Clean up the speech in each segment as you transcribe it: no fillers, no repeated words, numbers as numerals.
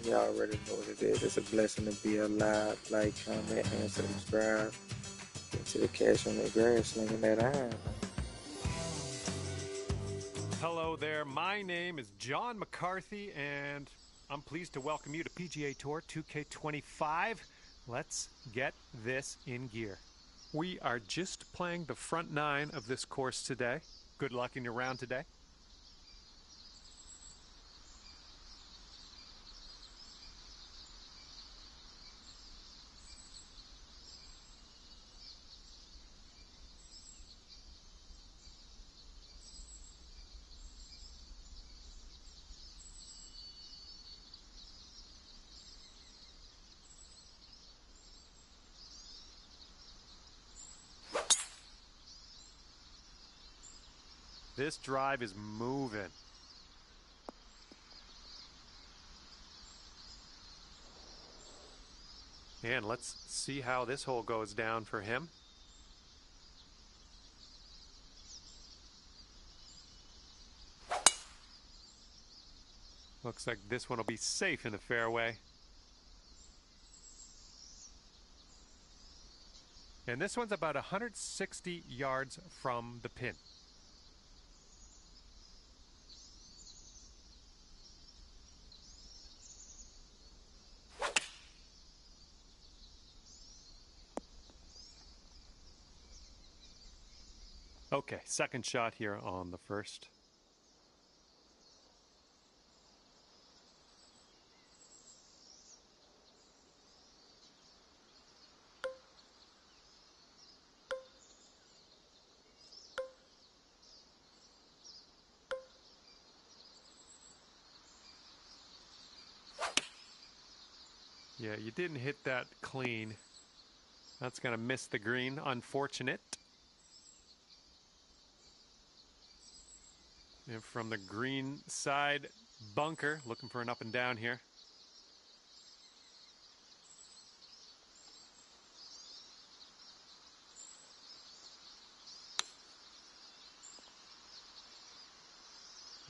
You already know what it is. It's a blessing to be alive. Like, comment, and subscribe. Get to the cash on the grass, slinging that iron. Hello there, my name is John McCarthy, and I'm pleased to welcome you to PGA Tour 2K25. Let's get this in gear. We are just playing the front nine of this course today. Good luck in your round today. This drive is moving. And let's see how this hole goes down for him. Looks like this one will be safe in the fairway. And this one's about 160 yards from the pin. Okay, second shot here on the first. Yeah, you didn't hit that clean. That's going to miss the green. Unfortunate. And from the green side bunker, looking for an up and down here.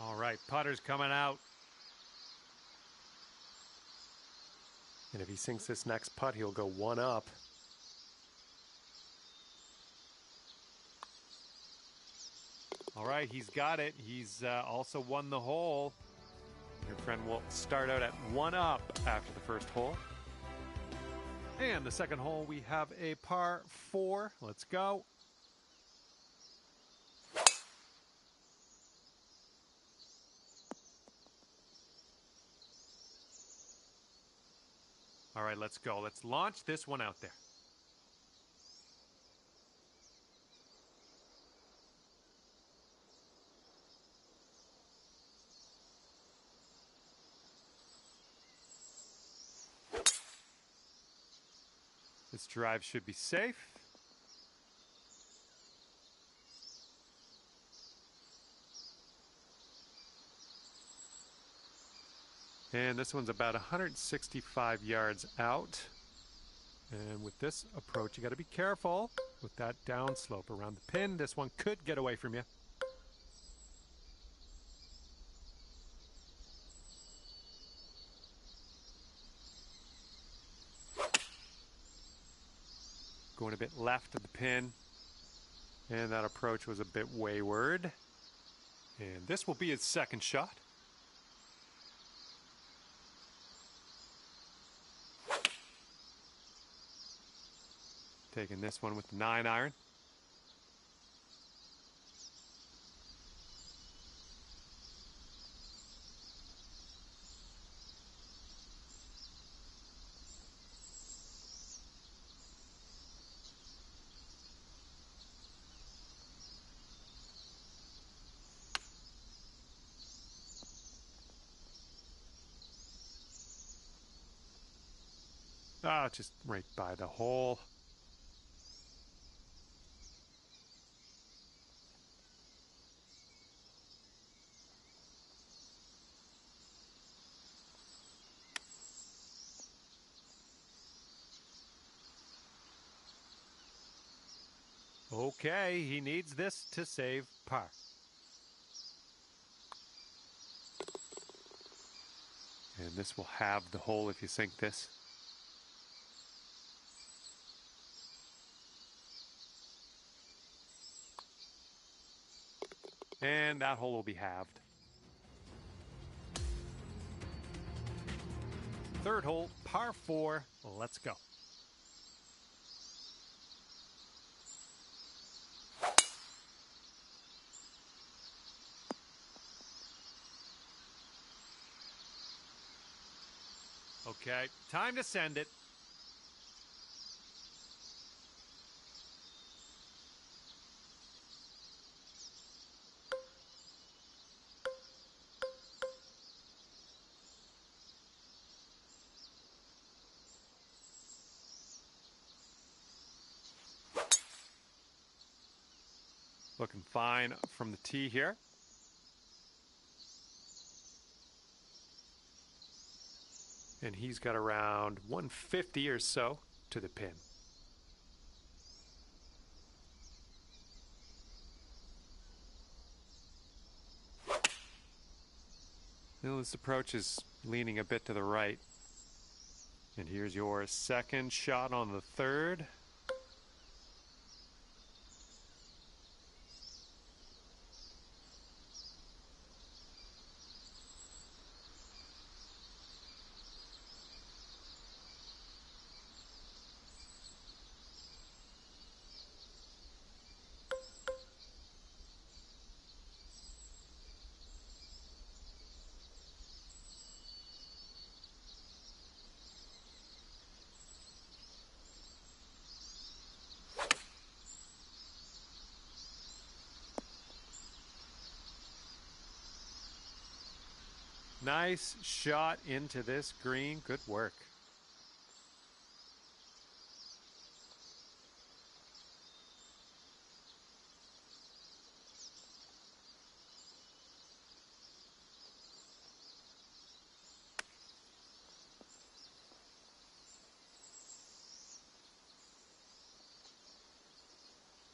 All right, putter's coming out. And if he sinks this next putt, he'll go one up. All right, he's got it. He's also won the hole. Your friend will start out at one up after the first hole. And the second hole, we have a par 4. Let's go. All right, let's go. Let's launch this one out there. This drive should be safe. And this one's about 165 yards out. And with this approach, you got to be careful with that downslope around the pin. This one could get away from you. Going a bit left of the pin. And that approach was a bit wayward. And this will be his second shot. Taking this one with the 9-iron. Just right by the hole. Okay, he needs this to save par. And this will have the hole if you sink this. And that hole will be halved. Third hole, par 4. Let's go. Okay, time to send it. Looking fine from the tee here. And he's got around 150 or so to the pin. Now this approach is leaning a bit to the right. And here's your second shot on the third. Nice shot into this green. Good work.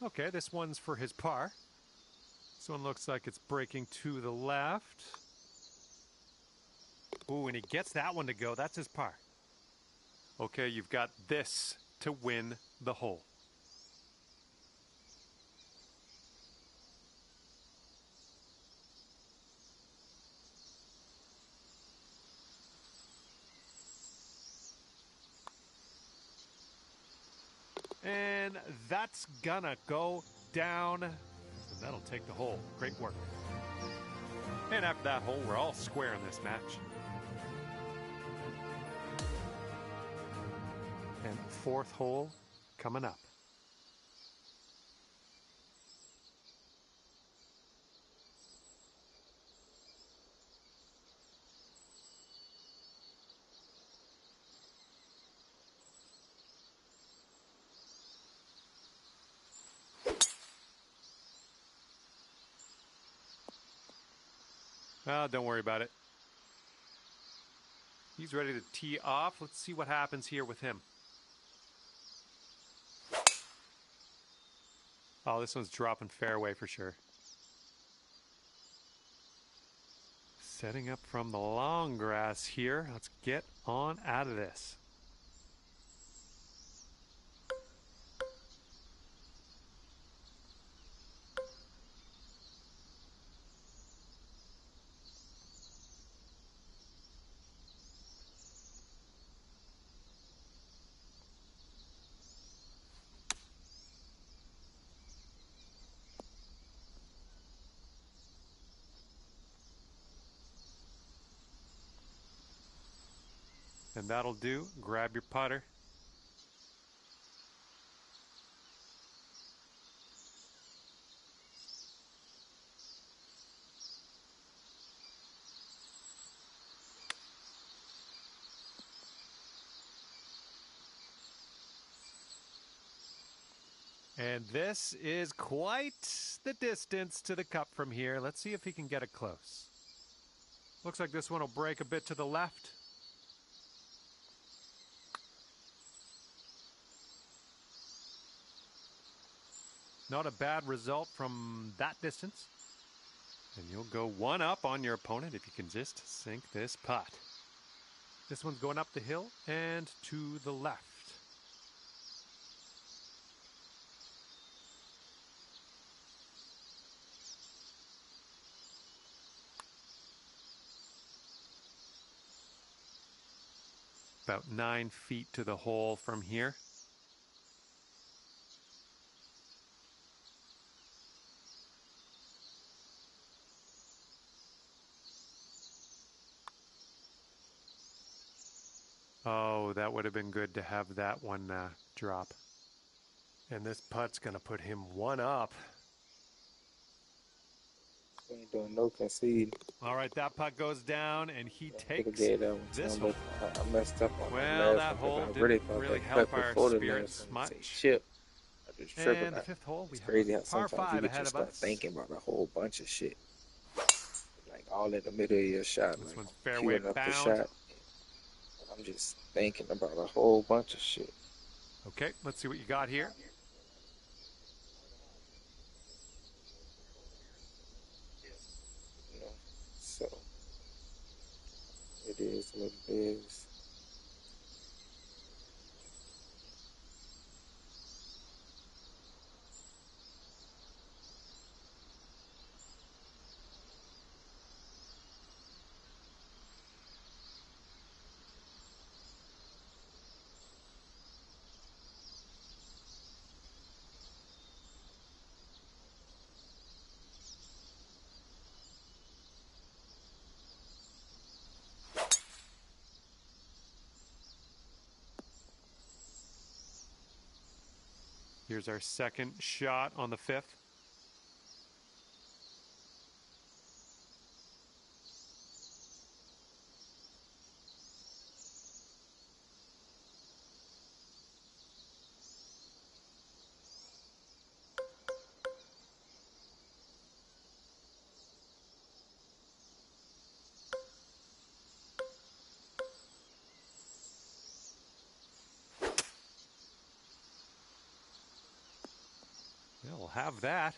Okay, this one's for his par. This one looks like it's breaking to the left. Ooh, and he gets that one to go. That's his par. Okay, you've got this to win the hole. And that's gonna go down. And that'll take the hole. Great work. And after that hole, we're all square in this match. And fourth hole coming up. Well, don't worry about it. He's ready to tee off. Let's see what happens here with him. Oh, this one's dropping fairway for sure. Setting up from the long grass here. Let's get on out of this. And that'll do. Grab your putter. And this is quite the distance to the cup from here. Let's see if he can get it close. Looks like this one will break a bit to the left. Not a bad result from that distance. And you'll go one up on your opponent if you can just sink this putt. This one's going up the hill and to the left. About 9 feet to the hole from here. Oh, that would have been good to have that one drop. And this putt's going to put him one up. We ain't doing no concede. All right, that putt goes down, and he takes Gave that one this time, hole. but I messed up on Well, the that last one. hole I didn't really thought really that help cut our before the spirits last one. Say, much. chip. I just tripping. And the fifth hole, we it's have crazy a how par sometimes 5 you could ahead just of start us. thinking about a whole bunch of shit. Like all in the middle of your shot. This like one's fairway queuing up the bound. shot. I'm just thinking about a whole bunch of shit. Okay, let's see what you got here. You know, so it is what it is. Here's our second shot on the fifth. Yeah, we'll have that.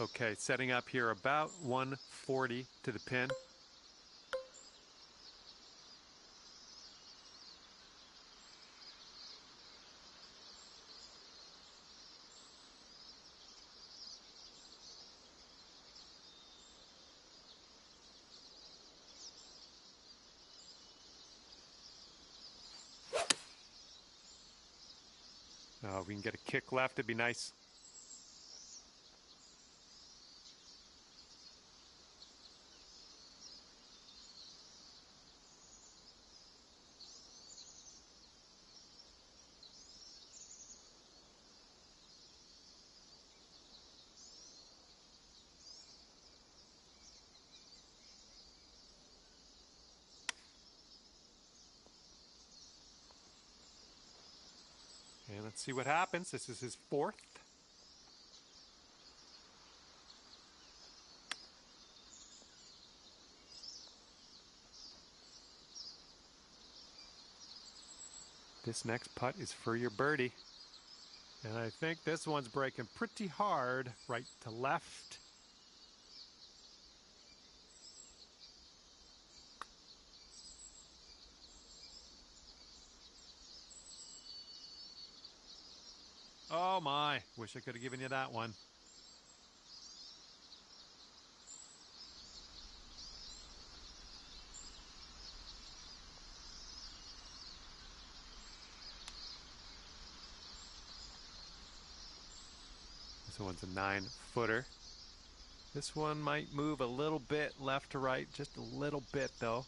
Okay, setting up here about 140 to the pin. If we can get a kick left, it'd be nice. And let's see what happens. This is his fourth. This next putt is for your birdie. And I think this one's breaking pretty hard right to left. Oh my, wish I could have given you that one. This one's a 9-footer. This one might move a little bit left to right, just a little bit though.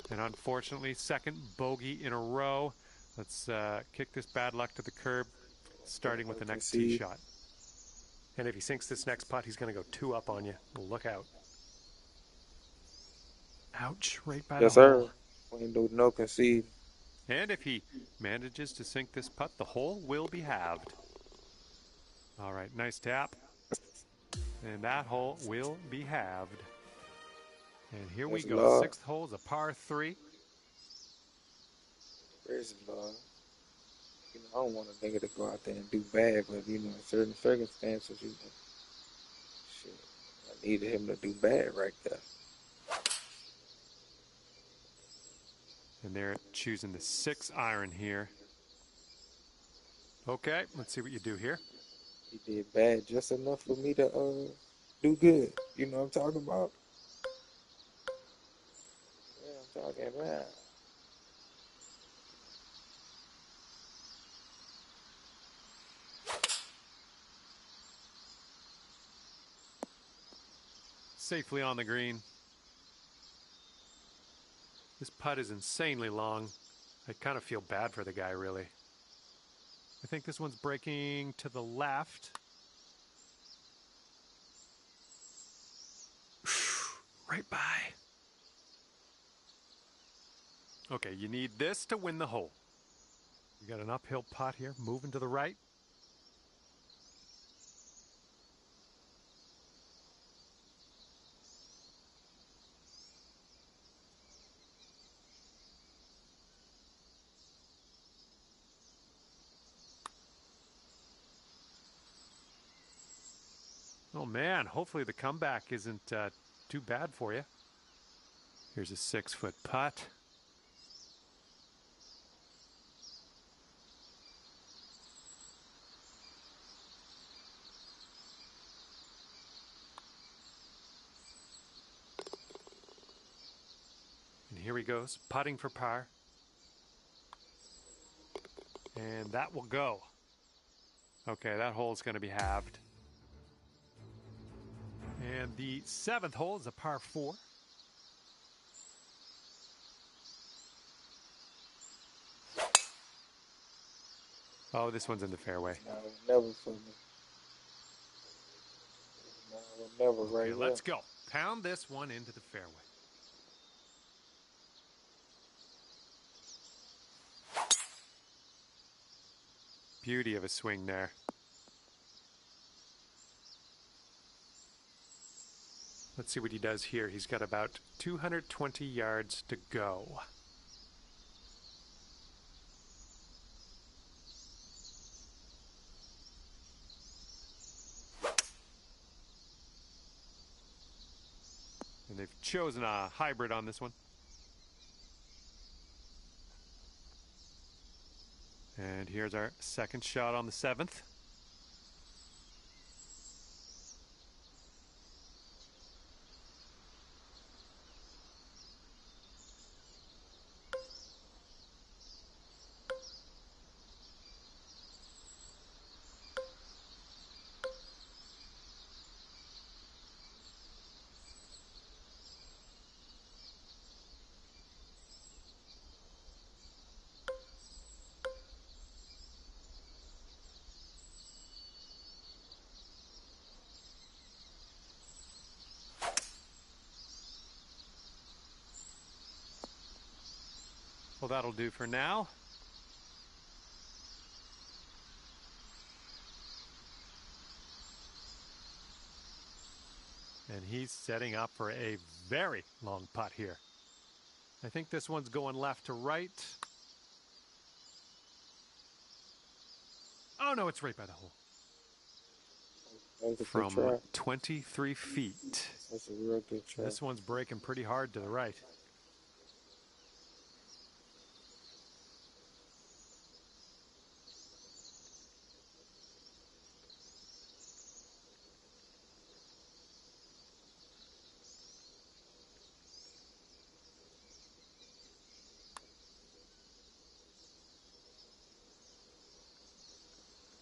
And unfortunately, second bogey in a row. Let's kick this bad luck to the curb, starting with the next tee shot. And if he sinks this next putt, he's going to go 2 up on you. Look out. Ouch, right by Yes, the hole. sir. We ain't do no concede. And if he manages to sink this putt, the hole will be halved. All right, nice tap. And that hole will be halved. And here we Yes, go. Lord. 6th hole is a par 3. Praise the Lord. You know, I don't want a nigga to go out there and do bad, but you know, in certain circumstances, you know, shit, I needed him to do bad right there. And they're choosing the 6 iron here. Okay, let's see what you do here. He did bad just enough for me to do good. You know what I'm talking about? Yeah, I'm talking about. Safely on the green. This putt is insanely long. I kind of feel bad for the guy, really. I think this one's breaking to the left. Right by. Okay, you need this to win the hole. You got an uphill putt here, moving to the right. Oh man, hopefully the comeback isn't too bad for you. Here's a 6-foot putt. And here he goes, putting for par. And that will go. Okay, that hole is going to be halved. And the 7th hole is a par 4. Oh, this one's in the fairway. No, never for me. No, never right Okay, here. let's go. Pound this one into the fairway. Beauty of a swing there. Let's see what he does here. He's got about 220 yards to go. And they've chosen a hybrid on this one. And here's our second shot on the 7th. Well, that'll do for now. And he's setting up for a very long putt here. I think this one's going left to right. Oh, no, it's right by the hole. That's a From good try. 23 feet. That's a real good try. This one's breaking pretty hard to the right.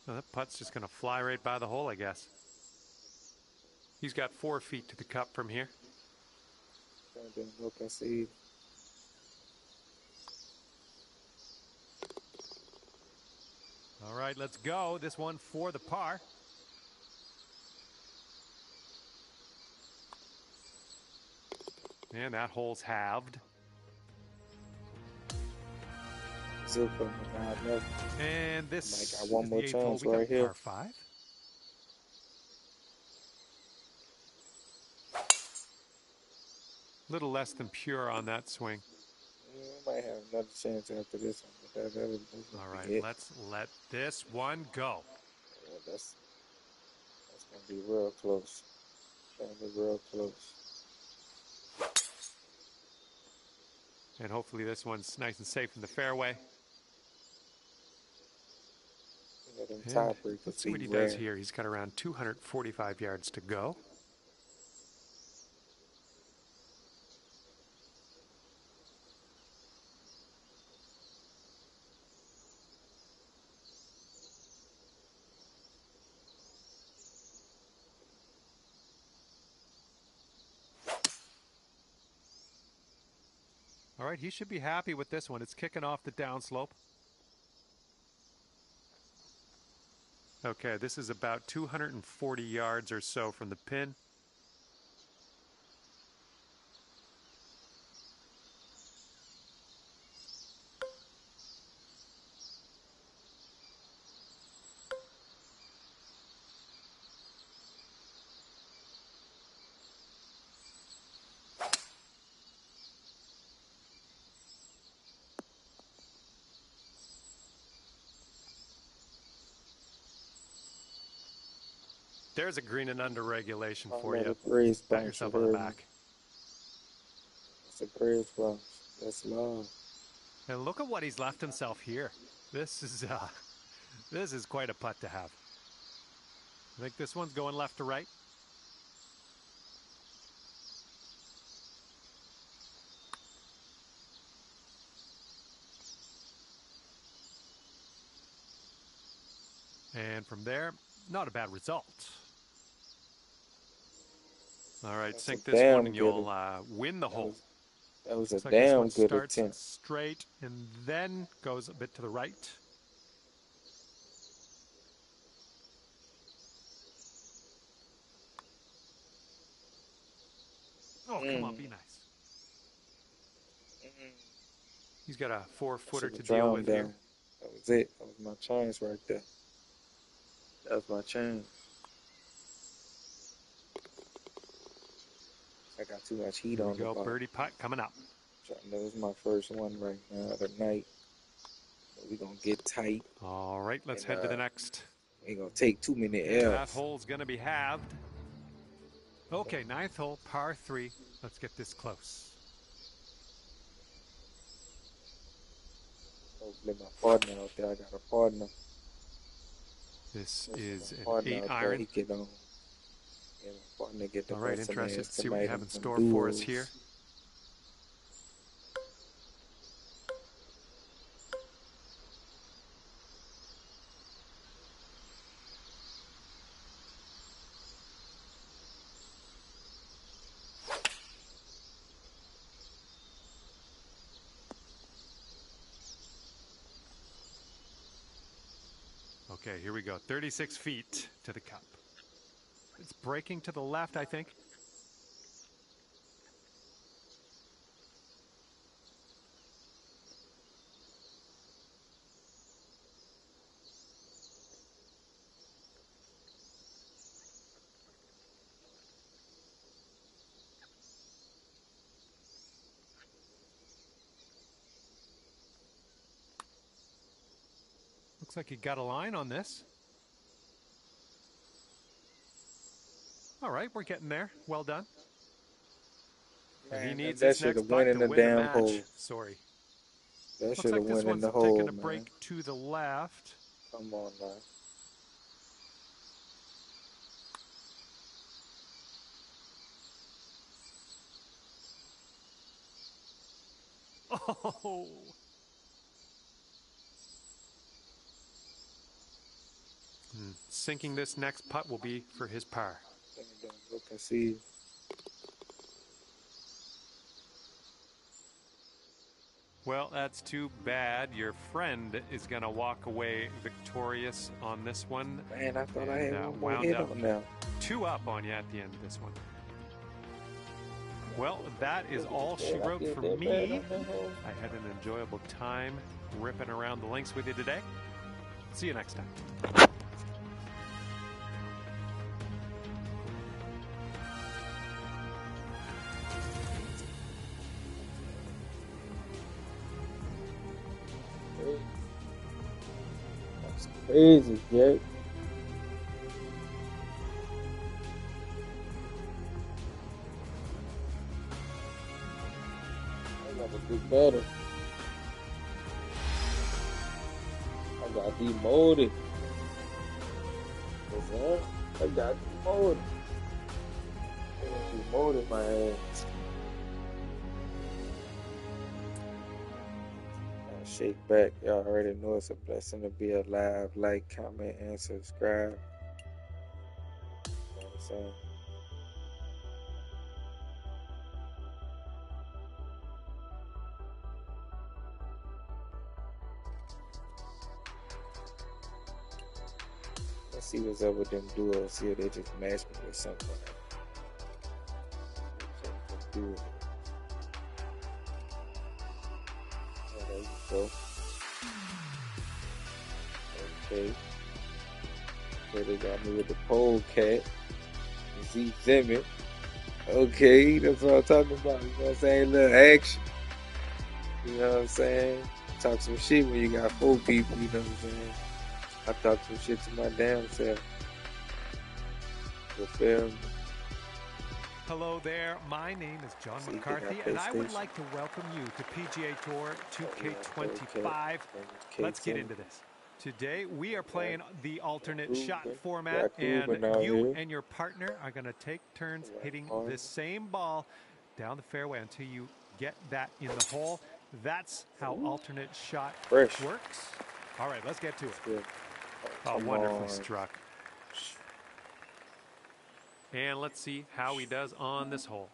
Well, that putt's just going to fly right by the hole, I guess. He's got 4 feet to the cup from here. No concede. All right, let's go. This one for the par. And that hole's halved. Still putting it down there. And this Might got one is more the 8th hole. chance We got right here. par 5. Little less than pure on that swing. Yeah, we might have another chance after this one, but that'll All right, it. let's let this one go. Yeah, that's gonna be real close. Gonna be real close. And hopefully this one's nice and safe in the fairway. And let's see what he does here. He's got around 245 yards to go. All right, he should be happy with this one. It's kicking off the downslope. Okay, this is about 240 yards or so from the pin. There's a green and under regulation for you. Pat yourself on the back. It's a praise box. That's love. And look at what he's left himself here. This is quite a putt to have. I think this one's going left to right. And from there, not a bad result. All right, sink this one and you'll win the hole. That was a damn good attempt. Starts straight and then goes a bit to the right. Oh, come on, be nice. He's got a 4-footer to deal with here. That was it. That was my chance right there. That was my chance. I got too much heat on the ball. Birdie putt coming up. That was my first one right now of the night. We're going to get tight. All right, let's head to the next. Ain't going to take too many L's. That hole's going to be halved. Okay, 9th hole, par 3. Let's get this close. Hopefully my partner out there. I got a partner. This is an 8-iron. He get on. Yeah, my partner get the all right, interested to see what you have in store for us here. Okay, here we go. 36 feet to the cup. It's breaking to the left, I think. Looks like he got a line on this. All right, we're getting there. Well done. Man, and he needs this next putt to win the match. Hole. Sorry. That looks like this one's taking a break to the left. Come on now. Oh. Sinking this next putt will be for his par. Look and see. Well, that's too bad. Your friend is going to walk away victorious on this one. Man, I thought I had one more hit on now. 2 up on you at the end of this one. Well, that is all she wrote for me. I had an enjoyable time ripping around the links with you today. See you next time. That's crazy, Jake. I gotta do better. I got demoted. I got demoted. I got demoted my ass. Shake back. Y'all already know it's a blessing to be alive. Like, comment, and subscribe. You know what I'm saying? Let's see what's up with them duos. See if they just match me with something. Do it. Oh, there you go. Okay. So they got me with the pole cat. Z Zimmer. Okay, that's what I'm talking about. You know what I'm saying? Little action. You know what I'm saying? Talk some shit when you got 4 people. You know what I'm saying? I talk some shit to my damn self. You feel me? Hello there, my name is John McCarthy, and I would like to welcome you to PGA Tour 2K25. Let's get into this. Today, we are playing the alternate shot format, and you and your partner are going to take turns hitting the same ball down the fairway until you get that in the hole. That's how alternate shot works. All right, let's get to it. Oh, wonderfully struck. And let's see how he does on this hole.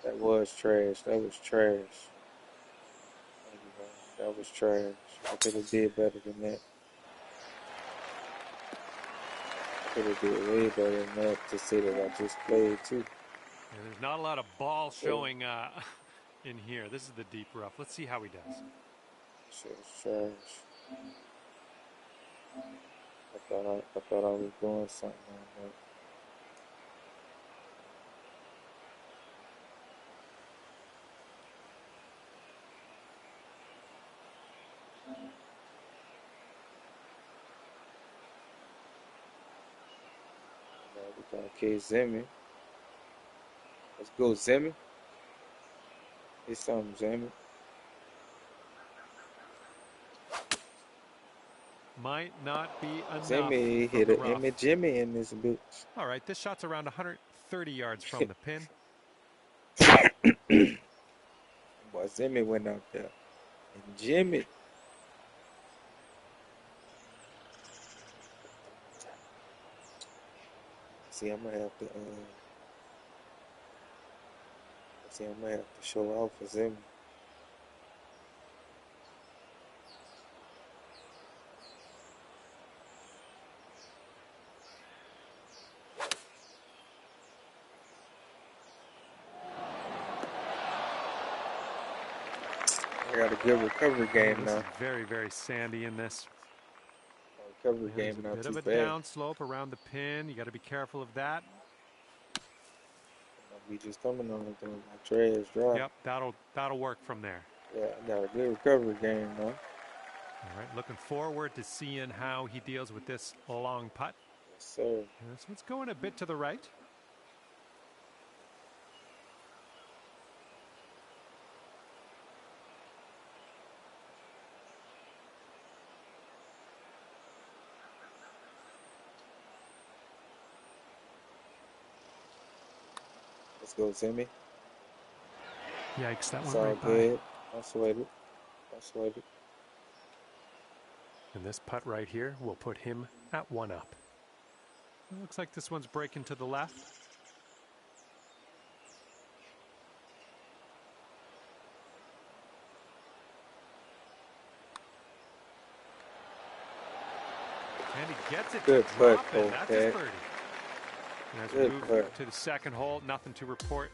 That was trash. That was trash. That was trash. I could have did better than that. I could have did way better than that to say that I just played too. And there's not a lot of ball showing in here. This is the deep rough. Let's see how he does. Shit was trash. I thought I was doing something on that. We got K Zimmy. Let's go, Zimmy. It's something, Zimmy. Might not be enough. Zimmy hit an image Jimmy in this bitch. All right, this shot's around 130 yards from the pin. Boy, Zimmy went out there. And Jimmy. See, I'm gonna have to show off for Zimmy. I got a good recovery game now. This is very, very sandy in this. Recovery game not too bad. There's a bit of a down slope around the pin. You got to be careful of that. We just coming on it though. My trash dry. Yep, that'll work from there. Yeah, I got a good recovery game now. All right, looking forward to seeing how he deals with this long putt. Yes, sir. This one's going a bit to the right. Let's go, Zimmy. Yikes, that went right good. by. I sweated. And this putt right here will put him at 1 up. It looks like this one's breaking to the left. And he gets it Good to putt, drop in. That's his okay. birdie. And as we Good move putt. to the second hole, nothing to report.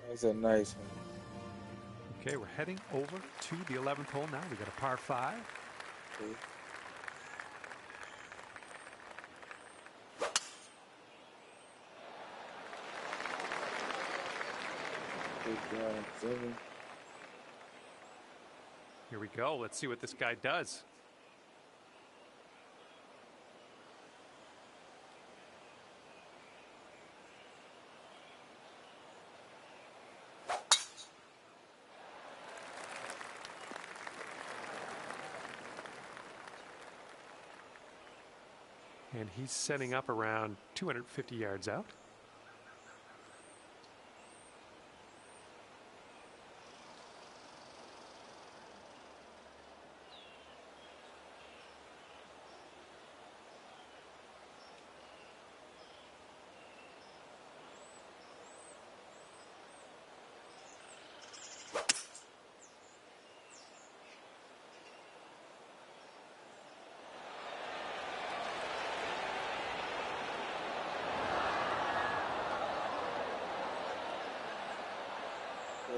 That's a nice one. Okay, we're heading over to the 11th hole now. We got a par 5. Okay. Here we go. Let's see what this guy does. And he's setting up around 250 yards out.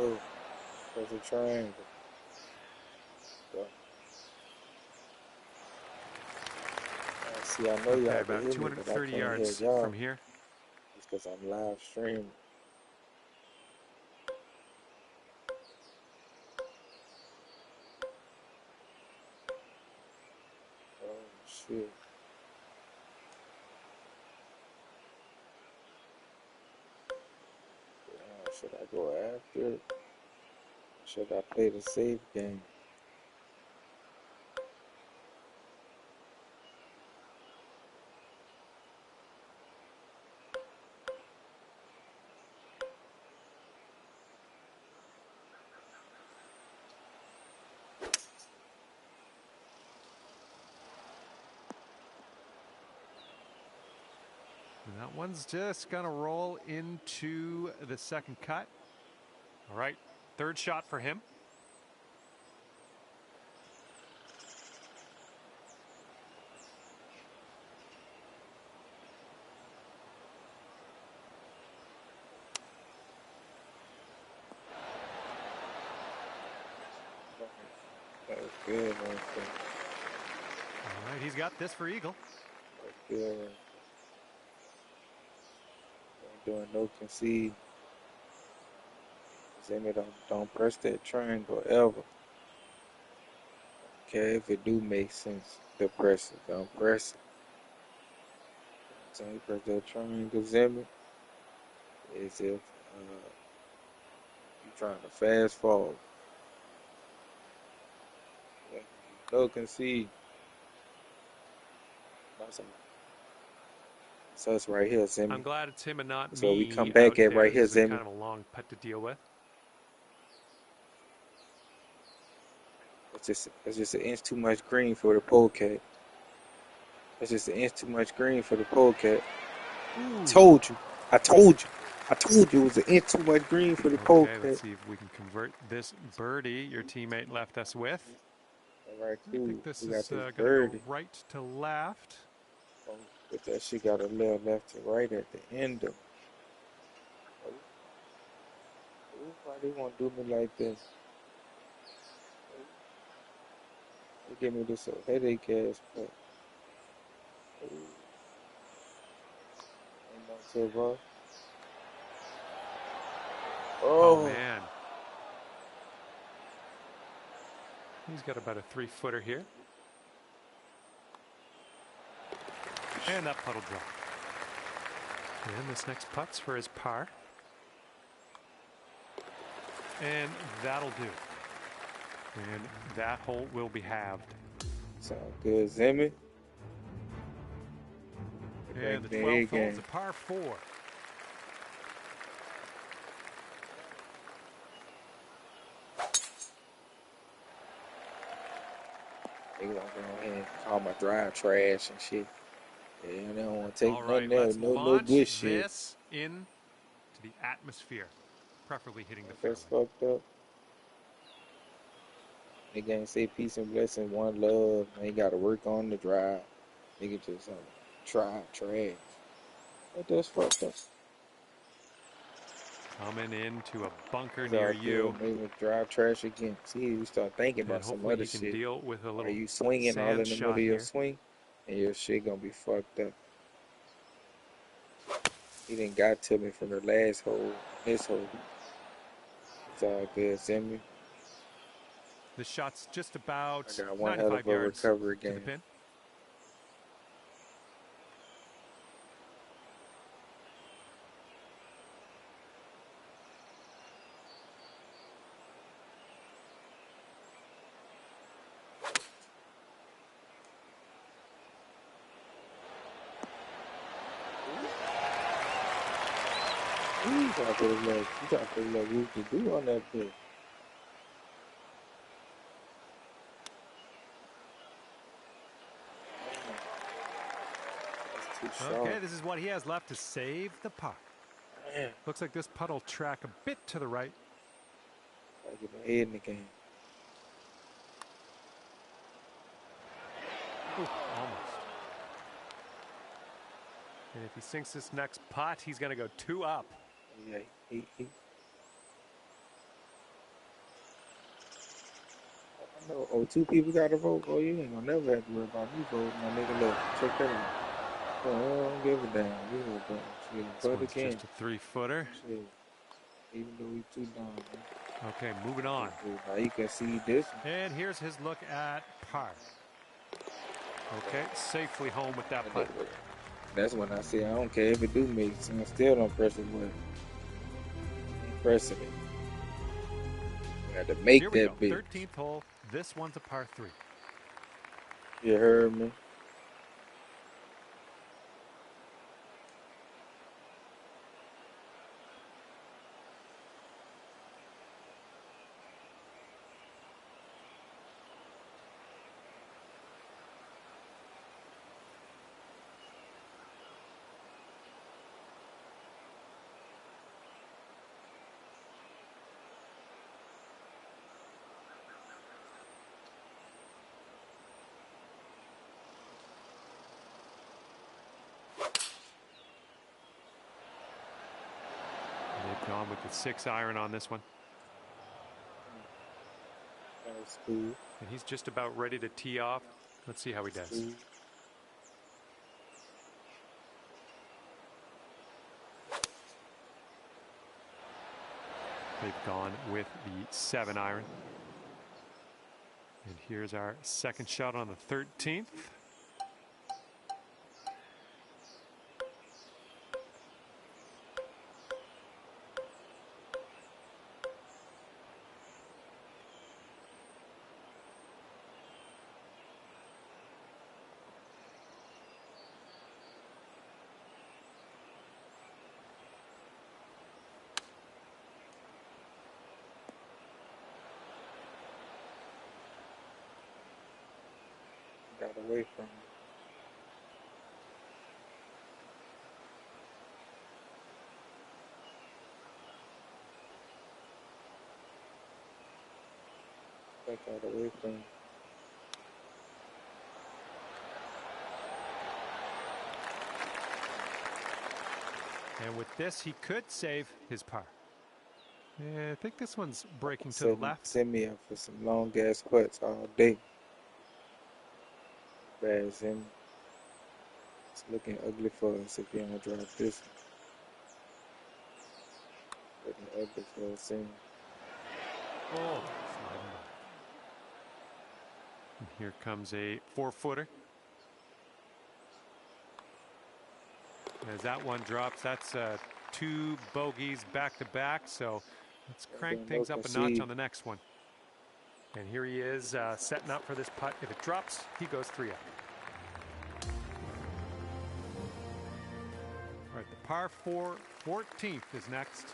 Oh, there's a triangle. So, see, I know y'all Okay, can about hear me, but I 230 can't hear yards y'all. from here. It's because I'm live streaming. Oh, shit. Should I go after it? Should I play the safe game? And that one's just going to roll into the second cut. All right, third shot for him. That's good, man. All right, he's got this for eagle. That's good, man. Doing no concede. Zimmy, don't press that triangle ever. Okay, if it do make sense to press it, don't press it. So you press that triangle, Zimmy, as if you're trying to fast forward. Yeah. No concede. So it's right here, Zimmy. I'm glad it's him and not So me we come back out at there. right here, This is a Zimmy. kind of a long putt to deal with. It's just an inch too much green for the polecat. It's just an inch too much green for the polecat. I told you it was an inch too much green for the polecat. Okay, let's see if we can convert this birdie your teammate left us with. All right, cool. I think this We is got going to go birdie. right to left. But that shit got a little left to right at the end of it. Why they want to do me like this? They give me this headache ass play. Ain't no silver. Oh, man. He's got about a 3-footer here. And that putt will drop. And this next putt's for his par. And that'll do. And that hole will be halved. Sound good, Zimmy. And the 12th hole's a par 4. They gonna go ahead and call my drive trash and shit. Yeah, they don't want to take nothing Let's else. No launch good shit. this in to the atmosphere, preferably hitting the That's fairway. fucked up. They gonna say peace and blessing, one love. They gotta work on the drive. Nigga just trash. What that's fucked up. Coming into a bunker He's near out there you. making drive trash again. See, you start thinking And about some hopefully other he can shit. deal with a Are little you swinging all sand in the middle shot of your here. swing? And your shit gonna be fucked up. He didn't got to me from the last hole, this hole. It's all good, send me. The shot's just I about got one hell 95 of a yards recovery to the game. pin. You trying to put a little whoop to do on that bitch. That's too sharp. Okay, this is what he has left to save the par. Man, Looks like this putt will track a bit to the right. gotta get my head in the game. Ooh, almost. And if he sinks this next putt, he's going to go 2 up. Yeah, he. I know. Oh, 2 people got to vote. Oh, you ain't gonna never have to worry about me voting, my nigga. Look, check that out. Oh, I don't give a damn. You will vote. Shit, This vote one's again. just a 3-footer. Shit, even though we too dumb, man. Okay, moving on. Now you can see this. And here's his look at par. Okay, safely home with that putt. That's when I say I don't care if it do make sense. I still don't press it, but ain't pressing it. I got to make Here we that go. bitch. 13th hole. This one's a par 3. You heard me? They've gone with the 6-iron on this one. That's cool. And he's just about ready to tee off. Let's see how he does. Cool. They've gone with the 7-iron. And here's our second shot on the 13th. Got away from me. Got away from me. And with this, he could save his par. Yeah, I think this one's breaking to the left. Send me up for some long ass putts all day. Bad as him. It's looking ugly for us if you don't drop this one. Looking ugly for us. And Oh, and here comes a 4-footer. As that one drops, that's 2 bogeys back to back. So let's crank things up a notch on the next one. And here he is setting up for this putt. If it drops, he goes 3 up. All right, the par 4 14th is next.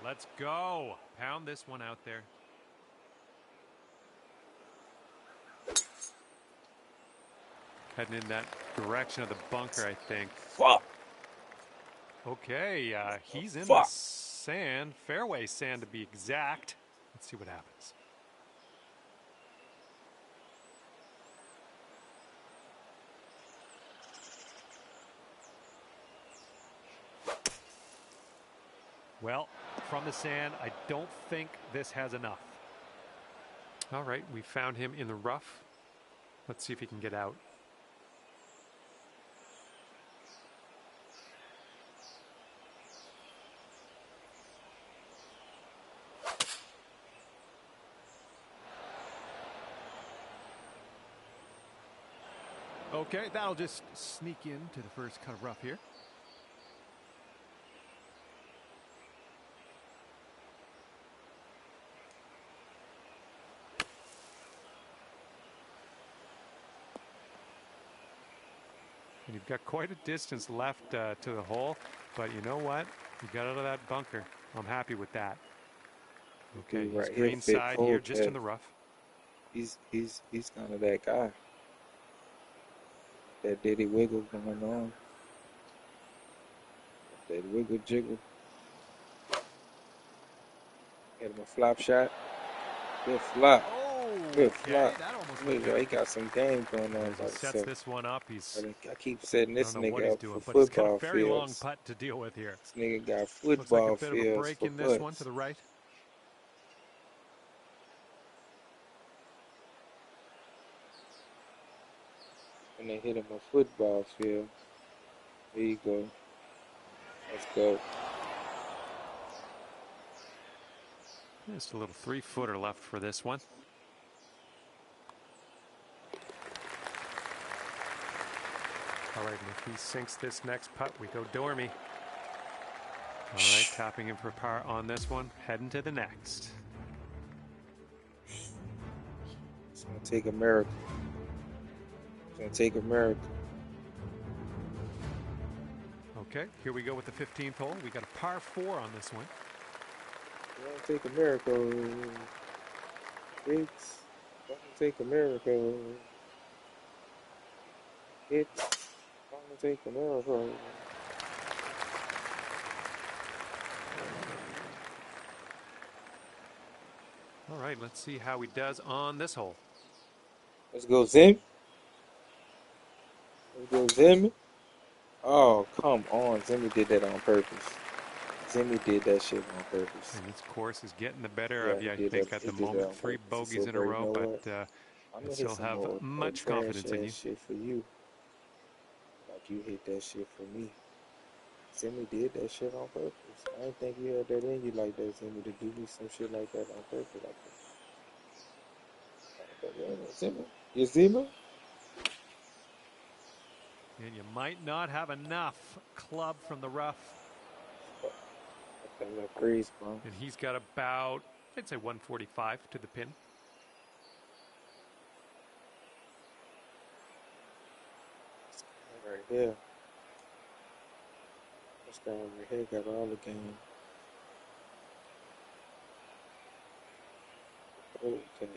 Let's go. Pound this one out there. Heading in that direction of the bunker, I think. Fuck. Okay, he's in the Fuck. sand, fairway sand to be exact. Let's see what happens. Well, from the sand, I don't think this has enough. All right, we found him in the rough. Let's see if he can get out. Okay, that'll just sneak into the first cut of rough here. And you've got quite a distance left to the hole, but you know what? You got out of that bunker. I'm happy with that. Okay, Dude, right he's here, green fit side full here, just cut. in the rough. He's kind of that guy. That Diddy wiggle going on. That wiggle jiggle. Get him a flop shot. Good flop. Oh, Good okay, flop. that almost Look, went good. he got some game going on As by he sets himself. this one up, he's I keep setting I this don't know what he's nigga up doing, for but he's got a football very long fields. putt to deal with here. This nigga got Looks like a football bit of a fields break for in this putts. one to the right. And they hit him a football field. There you go. Let's go. Just a little 3-footer left for this one. All right, and if he sinks this next putt, we go Dormy. All right, tapping him for par on this one. Heading to the next. It's gonna take a miracle. It's gonna take a miracle. Okay, here we go with the 15th hole. We got a par 4 on this one. It's gonna take a miracle. It's gonna take a miracle. It's gonna take a miracle. All right, let's see how he does on this hole. Let's go, Zim. Let's go, Zim. Oh, come on. Zimmy did that on purpose. Zimmy did that shit on purpose. And this course is getting the better of you, I he did think, that- at he the did that moment. on 3 purpose. bogeys So, in a bro, you row, know but what? I'm I gonna still hit some have more much trash confidence in ass you. shit for you. Like you hit that shit for me. Zimmy did that shit on purpose. I didn't think you had that in you like that, Zimmy, to do me some shit like that on purpose. Like that. Zimmy? You Zimmy? And you might not have enough club from the rough. That little freeze, bro. And he's got about, I'd say 145 to the pin. Right here. This guy over here got all the game. Okay.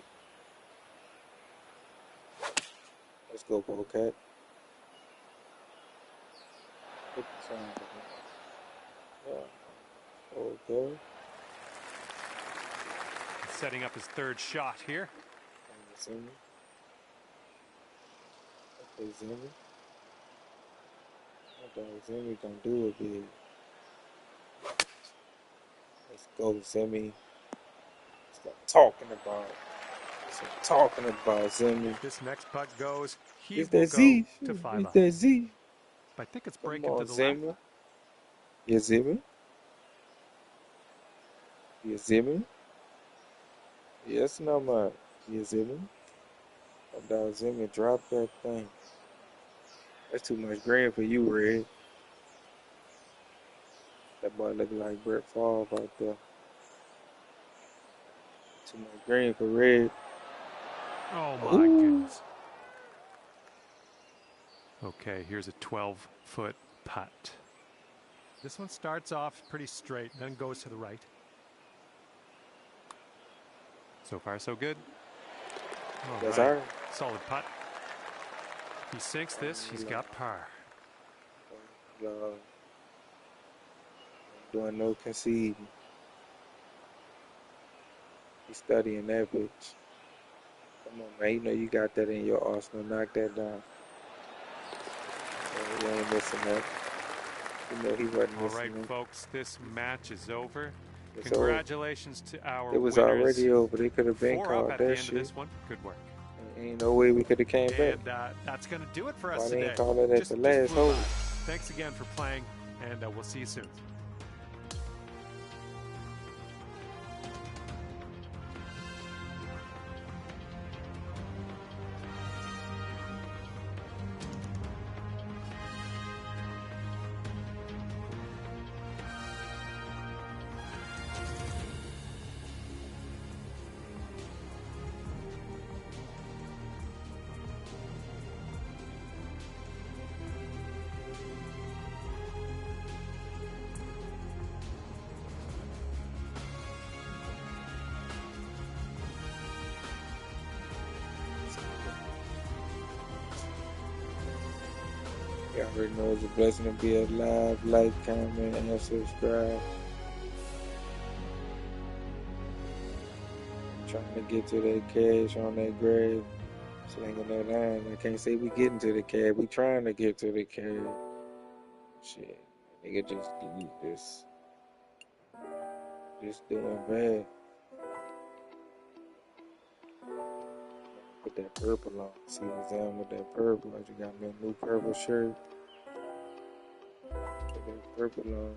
Let's go, Bowcat. Put the sign down. Yeah. Okay. Setting up his 3rd shot here. Zimmy. Okay, Zimmy. Okay, Zimmy gonna do it big. Let's go, Zimmy. That's what I'm talking about. That's what I'm talking about, Zimmy. This next putt goes, he It's will that go Z. to 5 It's up. that Z. I think it's Come breaking on, to the left. Zimmy. You Zimmy? You Zimmy? Yes, no, man. You Zimmy? My dog Zimmy, drop that thing. That's too much green for you, Red. That boy look like Brett Favre out there. Too much green for Red. Oh my goodness. Okay, here's a 12-foot putt. This one starts off pretty straight, then goes to the right. So far, so good. All That's right. all right. Solid putt. He sinks this, he's got par. Doing no conceding. He's studying that bitch. Come on, man. You know you got that in your arsenal. Knock that down. You ain't missing that. You know he wasn't missing All right, that. folks, this match is over. It's Congratulations to our It was winners. already over. They could have been 4 called up at that the end shit. of this one. Good work. Ain't no way we could have came back. And that's going to do it for us Why today. they ain't call it at the last flew hole? by. Thanks again for playing, and we'll see you soon. Y'all already know it's a blessing to be alive. Like, comment, and subscribe. I'm trying to get to that cash on that grave. Slinging that line. I can't say we getting to the cash. We trying to get to the cash. Shit. Nigga just delete this. Just doing bad. Put that purple on. See what's down with that purple. I just got me a new purple shirt. Put that purple on.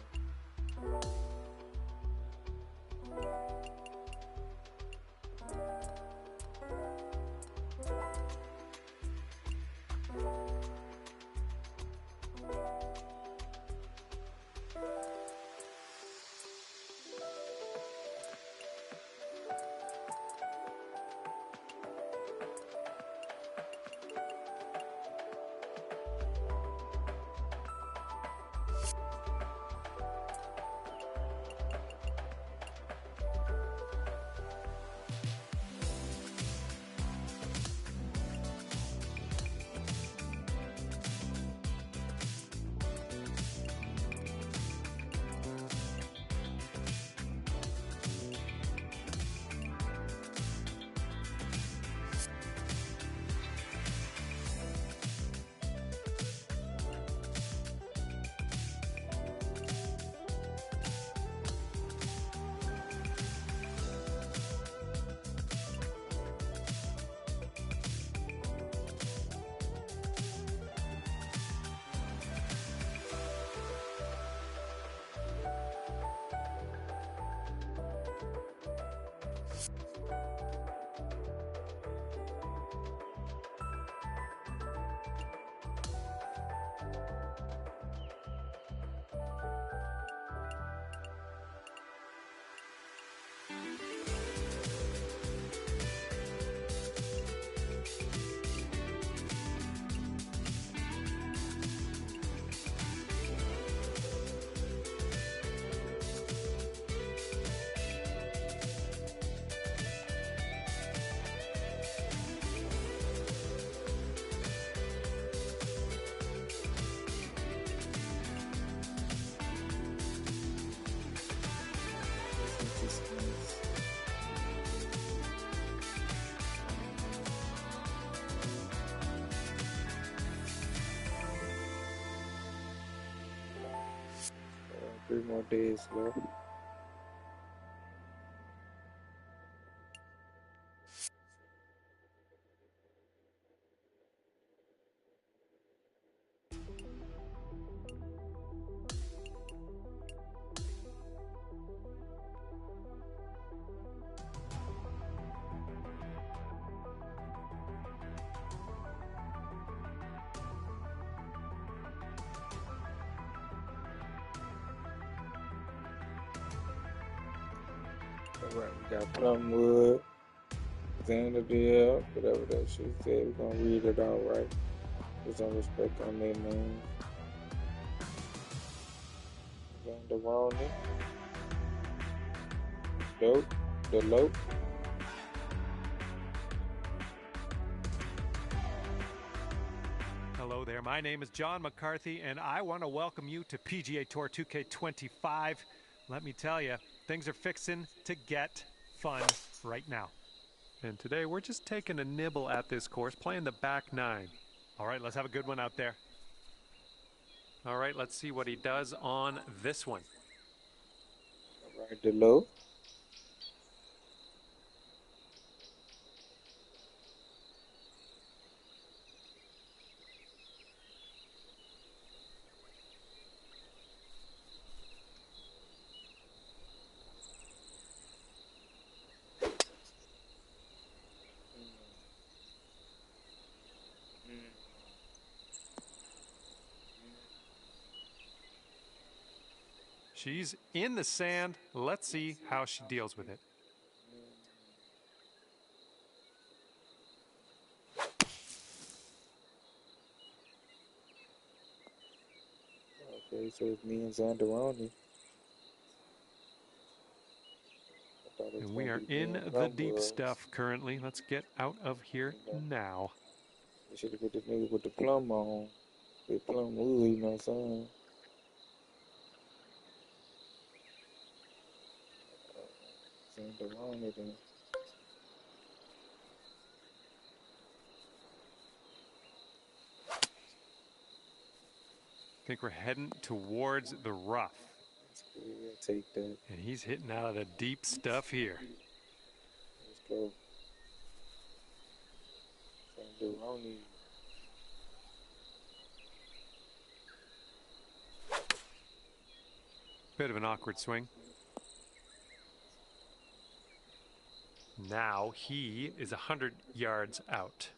Three more days left. Alright, we got Plumwood, Xanadale, whatever that shit said. We're gonna read it all right. Put some respect on their name. Xandaroni, Dope, Delope, Hello there, my name is John McCarthy, and I want to welcome you to PGA Tour 2K25. Let me tell you, things are fixing to get fun right now. And today we're just taking a nibble at this course, playing the back nine. All right, let's have a good one out there. All right, let's see what he does on this one. Right to low. She's in the sand. Let's see how she deals with it. Okay, so it's me and Zanderoni. And we are in the deep stuff currently. Let's get out of here now. We should have put this nigga with the plum on. The plum, ooh, you know what I'm saying? Zanderoni then. I think we're heading towards the rough. We'll take that. And he's hitting out of the deep stuff here. Let's go. Zanderoni. Bit of an awkward swing. Now he is 100 yards out.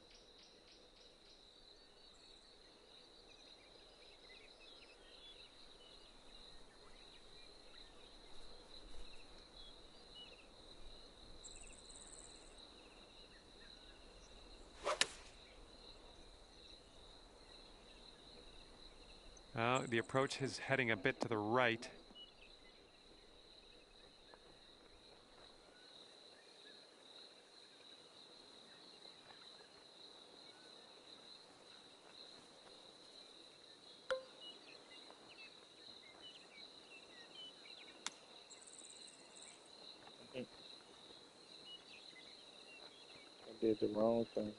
The approach is heading a bit to the right. I did the wrong thing.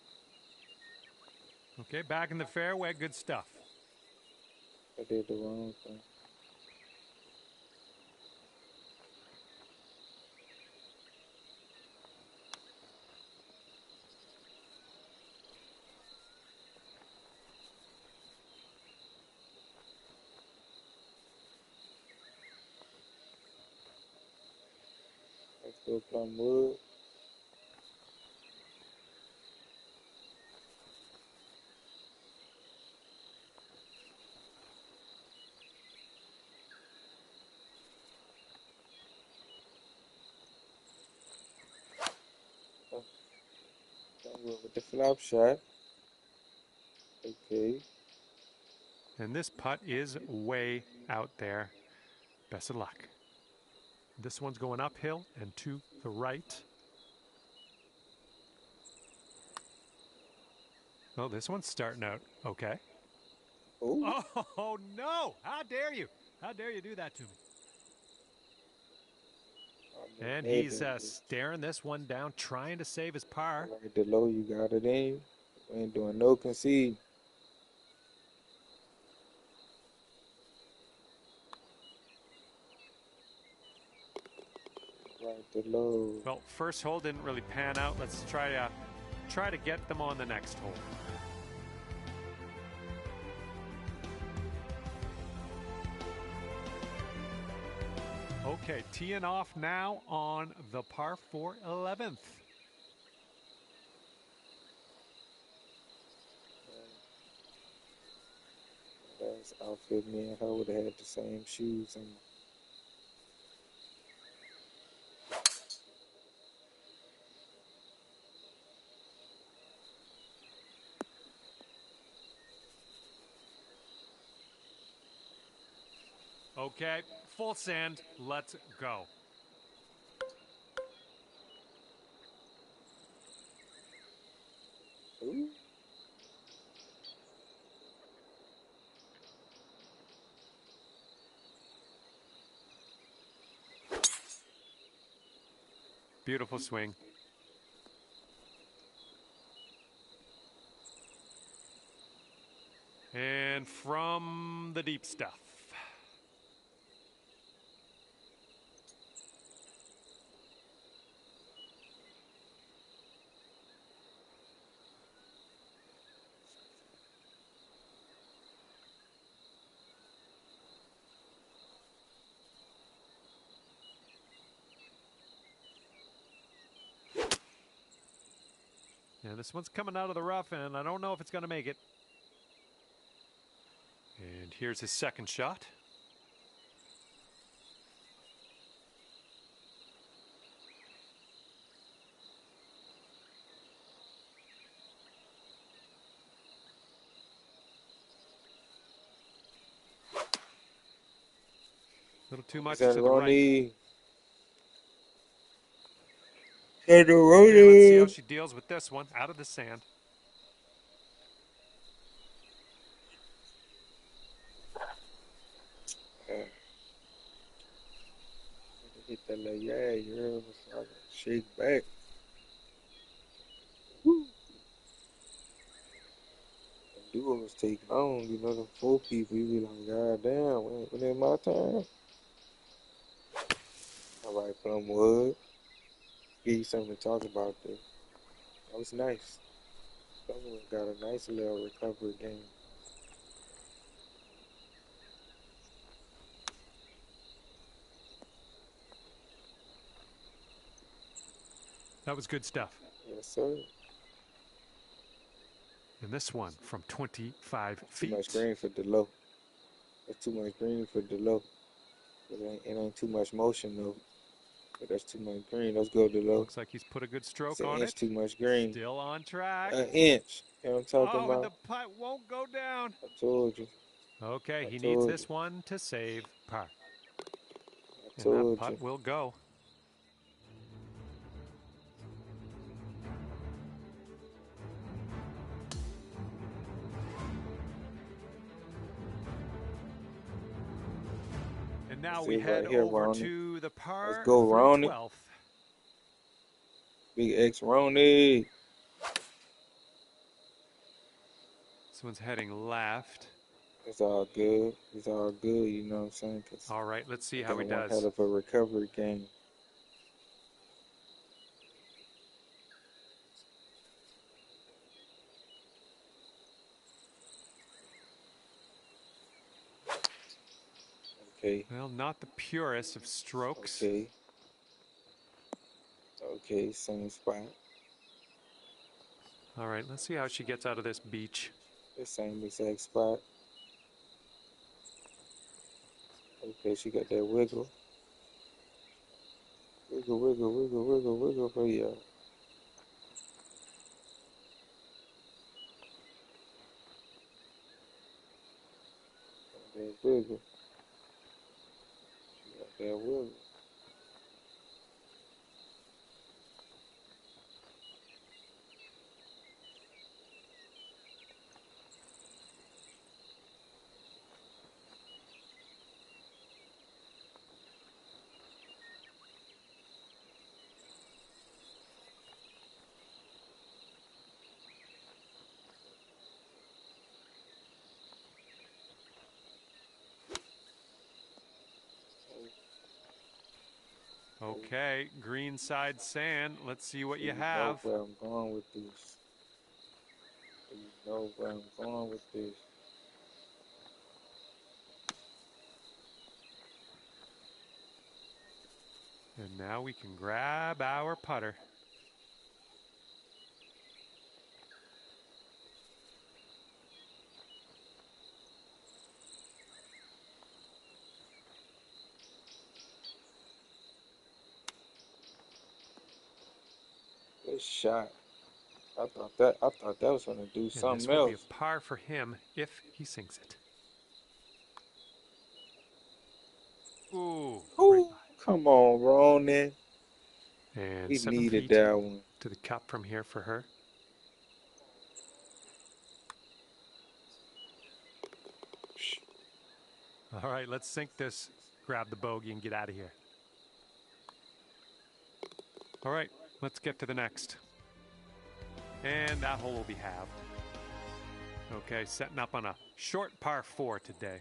Okay, back in the fairway, good stuff. I did the wrong thing. Let's go plum wood. With the flop shot. Okay. And this putt is way out there. Best of luck. This one's going uphill and to the right. Oh, this one's starting out okay. Ooh. Oh, no! How dare you? How dare you do that to me? And he's staring this one down, trying to save his par. Right the low, you got it in. We ain't doing no concede. Right the low. Well, first hole didn't really pan out. Let's try to get them on the next hole. Okay, teeing off now on the par 4 11th. That's outfit. Me and her would have had the same shoes and Okay, full send. Let's go. ooh. Beautiful swing. And from the deep stuff. And this one's coming out of the rough, and I don't know if it's going to make it. And here's his second shot. A little too much to the right. Okay, let's see how she deals with this one out of the sand. Hit that little you heard me? So I can shake back. Woo. The duo was taking on, you know, the 4 people. You be like, God damn, when it's my time. All right, Plumwood. Give you something to talk about there. That was nice. Plumwood got a nice little recovery game. That was good stuff. Yes, sir. And this one from 25 feet. Too much green for Delo. That's too much green for Delo. It ain't too much motion, though. But that's too much green. Let's go, Delo. Looks like he's put a good stroke It's an on inch it. too much green. Still on track. An inch. You know what I'm talking about? And the putt won't go down. I told you. Okay, he needs this one to save par. I told and that putt will go. And now we head over to the par. Let's go, Ronnie. 12th. Big X Ronnie. This one's heading left. It's all good. It's all good, you know what I'm saying? All right, let's see how he does. Hell of a recovery game. Okay. Well, not the purest of strokes. Okay. Okay, same spot. All right, let's see how she gets out of this beach. The same exact spot. Okay, she got that wiggle. Wiggle, wiggle, wiggle, wiggle, wiggle for you. That wiggle. She got that wiggle. Okay, green side sand. Let's see what you have. You know where I'm going with this. You know where I'm going with this. And now we can grab our putter. Good shot. I thought that was gonna do something else. This will be a par for him if he sinks it. Ooh, come on, Ronan. And we 7 needed feet that one to the cup from here for her. All right, let's sink this. Grab the bogey and get out of here. All right, let's get to the next. And that hole will be halved. Okay, setting up on a short par 4 today.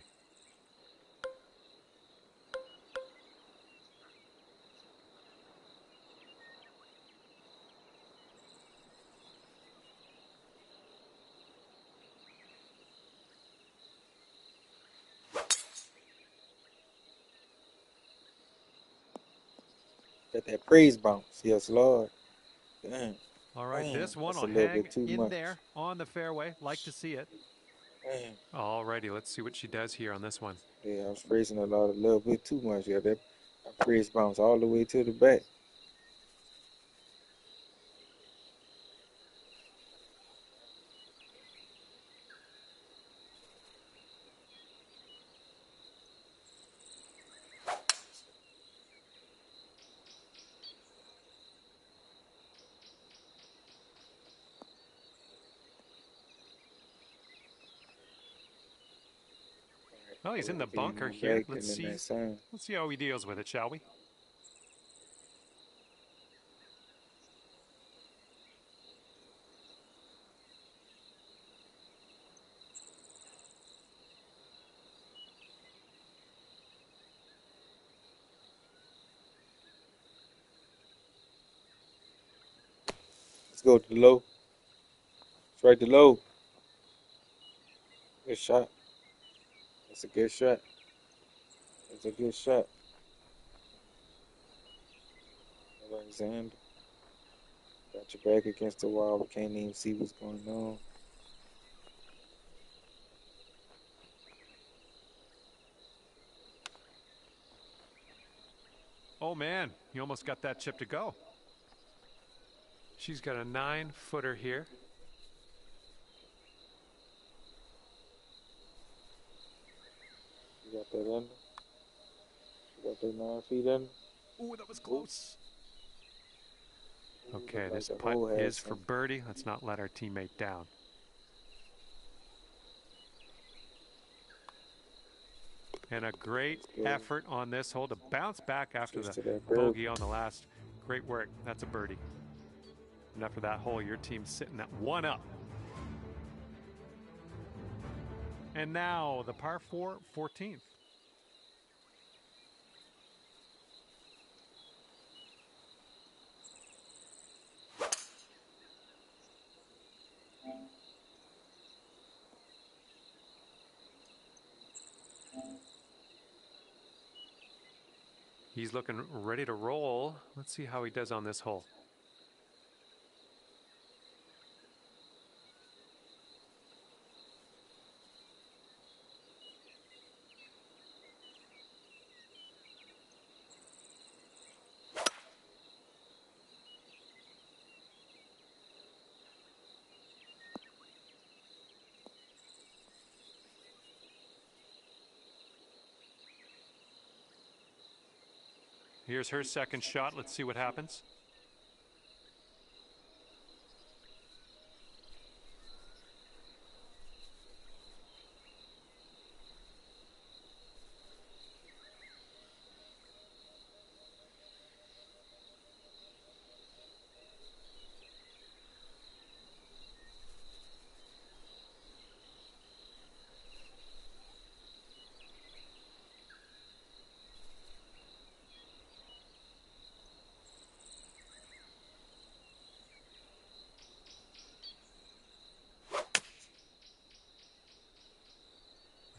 Got that praise bounce. Yes, Lord. Damn. All right, Damn. this one That's will a little hang bit too in much. there on the fairway. Like to see it. Damn. All righty, let's see what she does here on this one. Yeah, I was praising a little bit too much. Yeah, that praise bounce all the way to the back. Well, he's in the Lean bunker on here. back and then that sign. Let's see how he deals with it, shall we? Let's go to the low. Strike the low. Good shot. That's a good shot. That's a good shot. Alexander. Got your back against the wall. We can't even see what's going on. Oh man, you almost got that chip to go. She's got a 9-footer here. You got that under? You got that 9 feet under? Ooh, that was close. Okay, Like this the putt hole has is for some. birdie. Let's not let our teammate down. And a great effort on this hole to bounce back after Just the to that bird. bogey on the last. Great work. That's a birdie. And after that hole, your team's sitting at 1 up. And now the par 4 14th. He's looking ready to roll. Let's see how he does on this hole. Here's her second shot. Let's see what happens.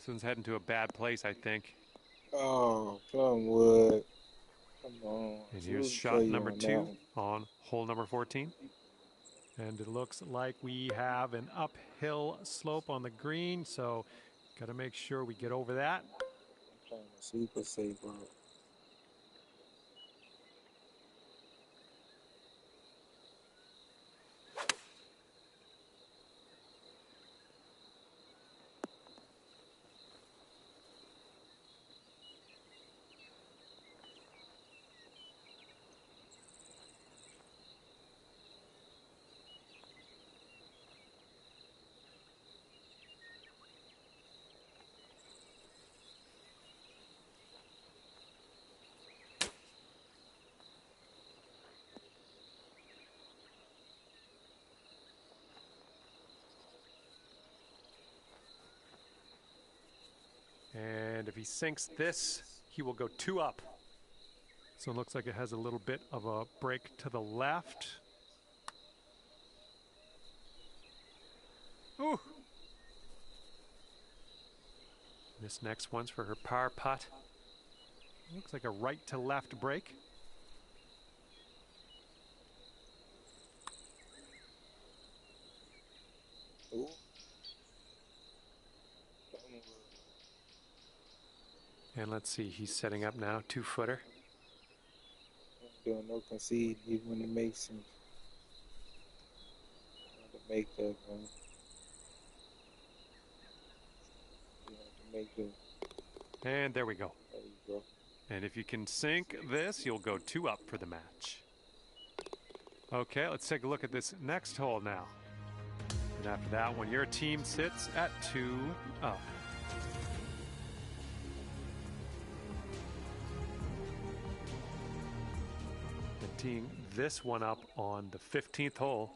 This one's heading to a bad place, I think. Oh, Plumwood. Come on. And here's Rooting for shot you number on that 2 one. on hole number 14. And it looks like we have an uphill slope on the green, so got to make sure we get over that. I'm playing a super safe, bro. And if he sinks this, he will go 2 up. So it looks like it has a little bit of a break to the left. Ooh! This next one's for her par putt. Looks like a right to left break. Ooh. And let's see, he's setting up now, 2-footer. Doing no concede, even when it makes sense. To make that one. You have to make the. And there we go. There you go. And if you can sink this, you'll go 2 up for the match. Okay, let's take a look at this next hole now. And after that one, your team sits at 2 up. And teeing this one up on the 15th hole.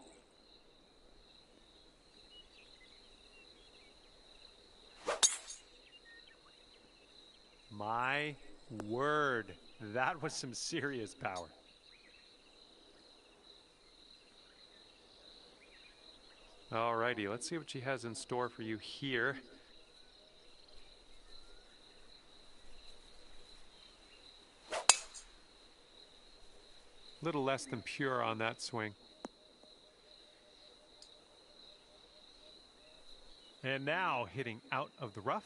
My word, that was some serious power. Alrighty, let's see what she has in store for you here. Little less than pure on that swing. And now hitting out of the rough.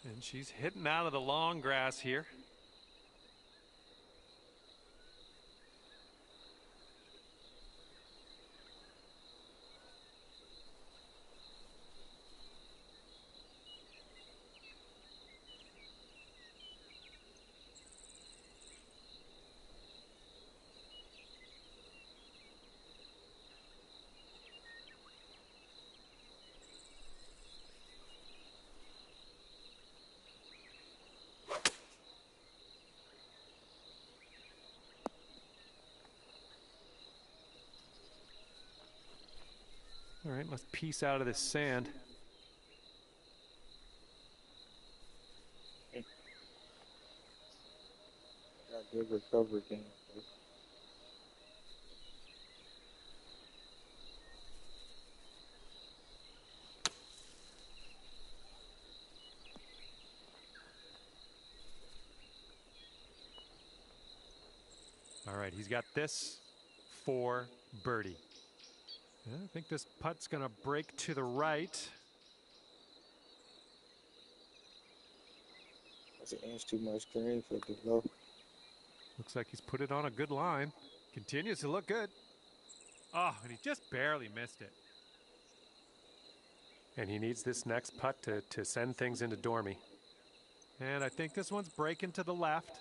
And she's hitting out of the long grass here. All right, let's piece out of this sand. Got good recovery game. All right, he's got this for birdie. Yeah, I think this putt's going to break to the right. That's an inch too much green for the low. Looks like he's put it on a good line. Continues to look good. Oh, and he just barely missed it. And he needs this next putt to send things into Dormy. And I think this one's breaking to the left.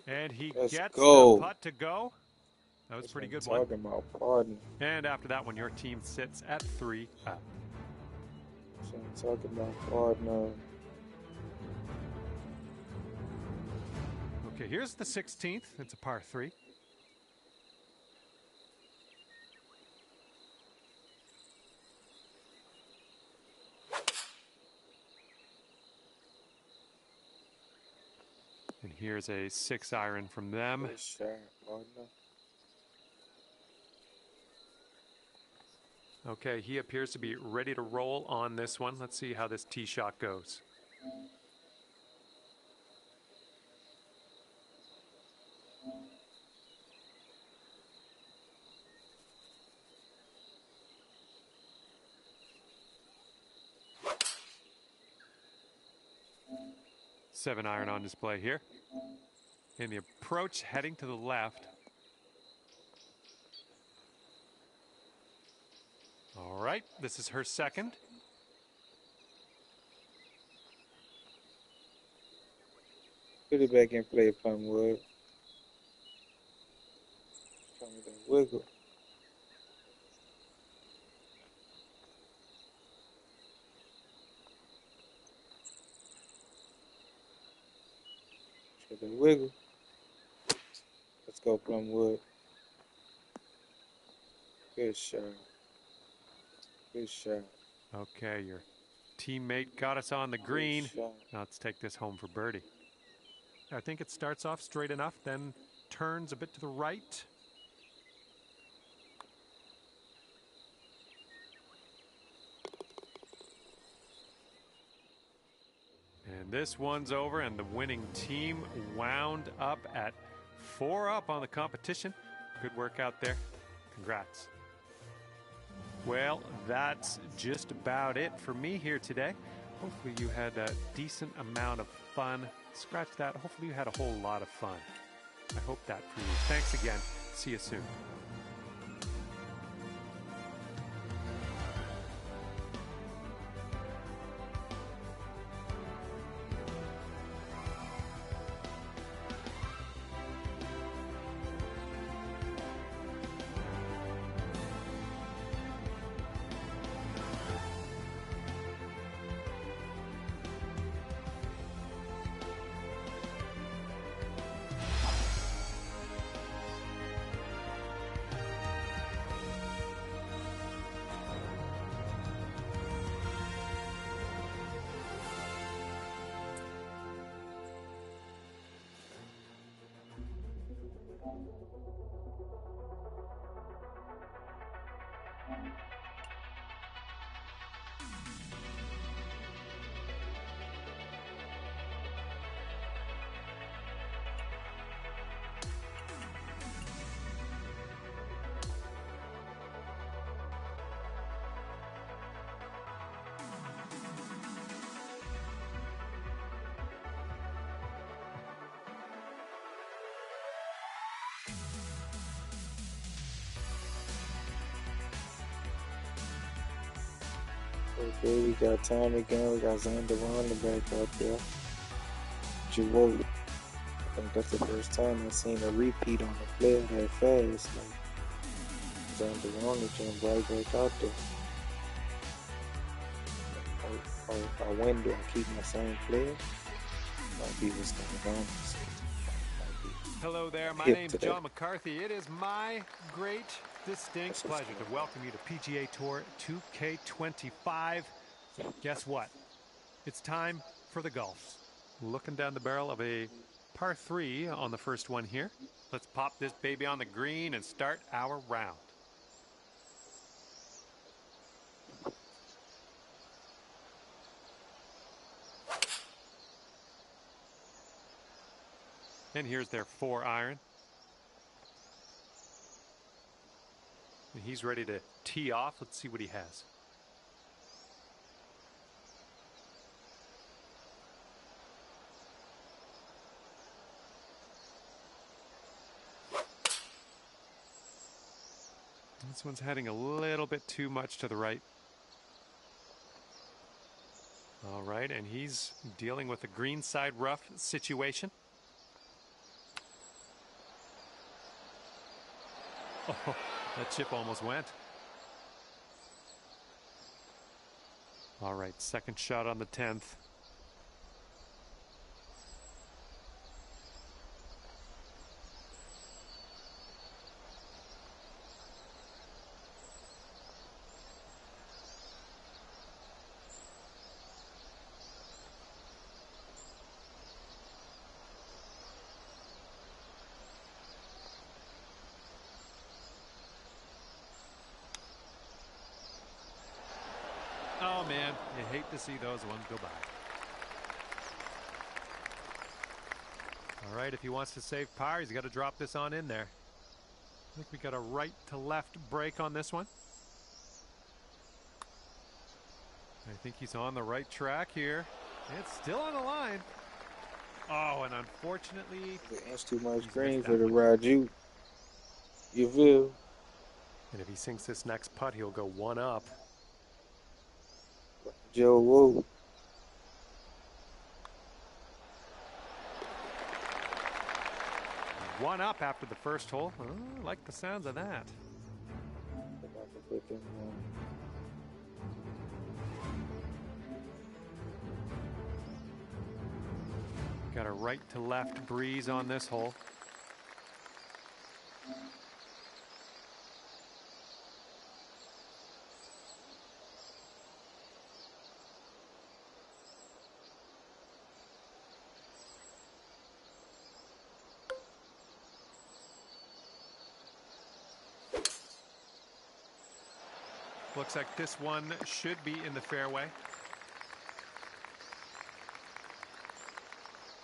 And he gets the putt to go. That was a pretty good one. Talking about pardon. And after that one, your team sits at 3 up. Talking about pardon. Okay, here's the 16th. It's a par 3. And here's a 6-iron from them. Okay, he appears to be ready to roll on this one. Let's see how this tee shot goes. Seven iron on display here. in the approach heading to the left. All right, this is her second. Put it back in play, Plumwood. Trying to wiggle. Try to wiggle. Let's go, Plumwood. Good shot. Good shot. Okay, your teammate got us on the green. Now let's take this home for birdie. I think it starts off straight enough, then turns a bit to the right. And this one's over, and the winning team wound up at 4 up on the competition. Good work out there. Congrats. Well, that's just about it for me here today. Hopefully you had a decent amount of fun. Scratch that. Hopefully you had a whole lot of fun. I hope that for you. Thanks again. See you soon. Okay, we got Tom again. We got Xander Ronda back out there. Jawoli. I think that's the first time I've seen a repeat on the player that fast. Like Xander Ronda jumped right back out there. Or when do I keep my same player? Might be what's going on. Hello there, my name's John McCarthy. It is my great, distinct pleasure to welcome you to PGA Tour 2K25. Guess what? It's time for the golf. Looking down the barrel of a par 3 on the first one here. Let's pop this baby on the green and start our round. And here's their 4-iron. And he's ready to tee off. Let's see what he has. This one's heading a little bit too much to the right. All right, and he's dealing with a greenside rough situation. Oh, that chip almost went. All right, second shot on the 10th. Oh man, you hate to see those ones go by. All right, if he wants to save par, he's got to drop this on in there. I think we got a right to left break on this one. I think he's on the right track here. It's still on the line. Oh, and unfortunately, That's too much he's green missed for that the one. Raju. You feel? And if he sinks this next putt, he'll go one up. Joe Woo. One up after the first hole. Oh, I like the sounds of that. Got a right to left breeze on this hole. Looks like this one should be in the fairway.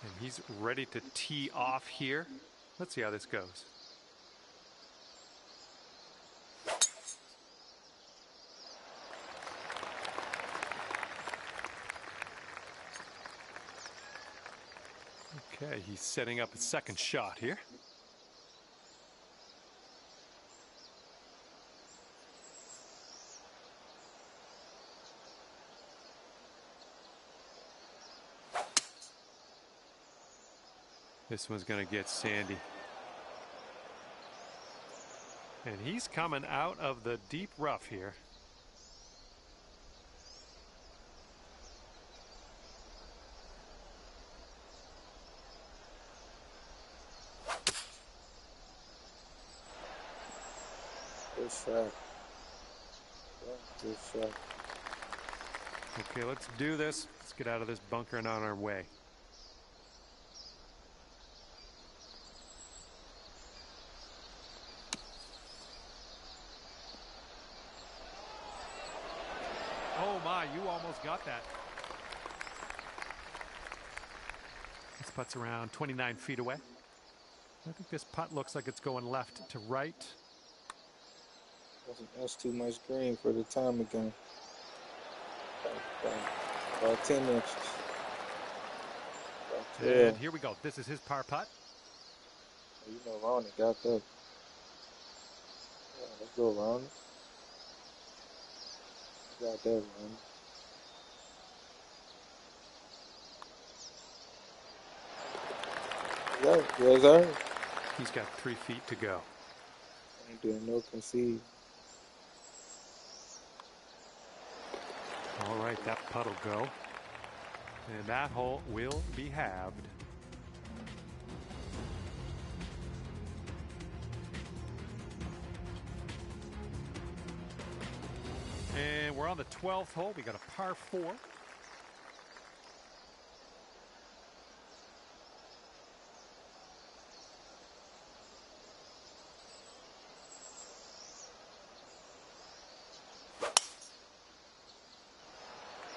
And he's ready to tee off here. Let's see how this goes. Okay, he's setting up his second shot here. This one's going to get sandy. And he's coming out of the deep rough here. Good shot. Good shot. Okay, let's do this. Let's get out of this bunker and on our way. Oh my, you almost got that. This putt's around 29 feet away. I think this putt looks like it's going left to right. That's too much green for the time again. About 10 inches. And here we go. This is his par putt. You know Ronnie got that. Yeah, let's go, Ronnie. Got that, Ronnie. Yes, sir. He's got 3 feet to go. Ain't doing no concede. All right, that putt will go. And that hole will be halved. And we're on the 12th hole. We got a par 4.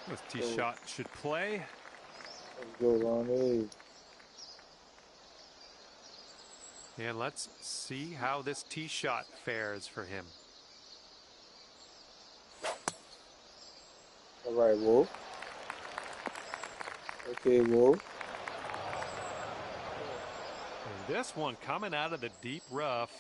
This tee shot should play. Let's go, Ronnie. And let's see how this tee shot fares for him. All right, Wolf. Okay, Wolf. And this one coming out of the deep rough.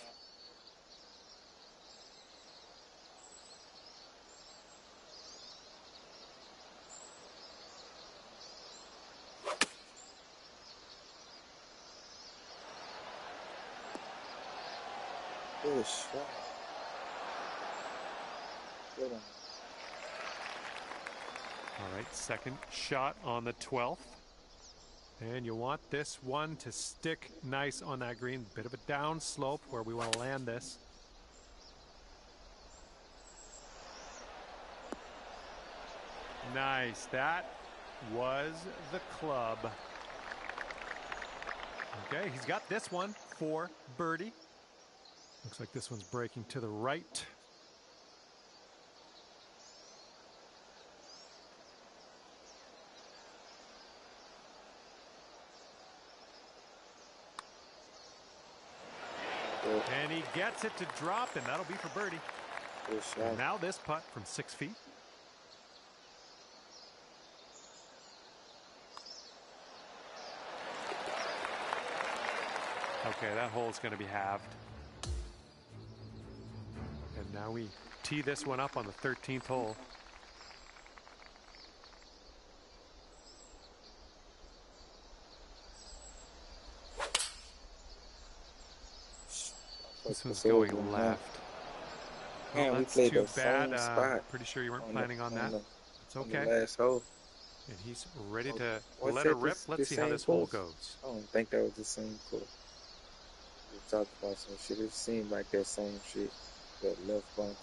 Good shot. Good one. All right, second shot on the 12th. And you want this one to stick nice on that green. Bit of a down slope where we want to land this. Nice. That was the club. Okay, he's got this one for birdie. Looks like this one's breaking to the right. And he gets it to drop, and that'll be for birdie. Good shot. And now this putt from 6 feet. Okay, that hole's going to be halved. And now we tee this one up on the 13th hole. This one's going left. Man, Well, we that's played too the bad. same spot. Pretty sure you weren't planning on that. It's On okay. the last hole. And he's ready to What's let that, her rip. Let's see how this hole goes. I don't think that was the same course. We talked about some shit. It seemed like that same shit. That left bunker.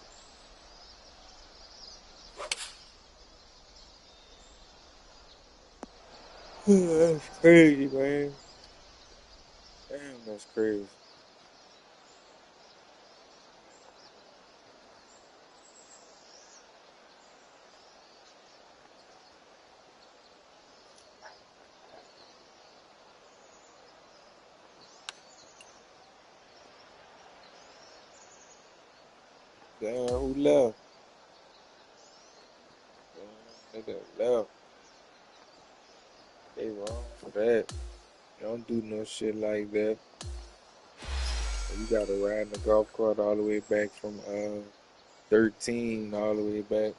That's crazy, man. Damn, that's crazy. Damn, who left? Damn, nigga left. They wrong for that. Don't do no shit like that. You gotta ride the golf cart all the way back from 13 all the way back.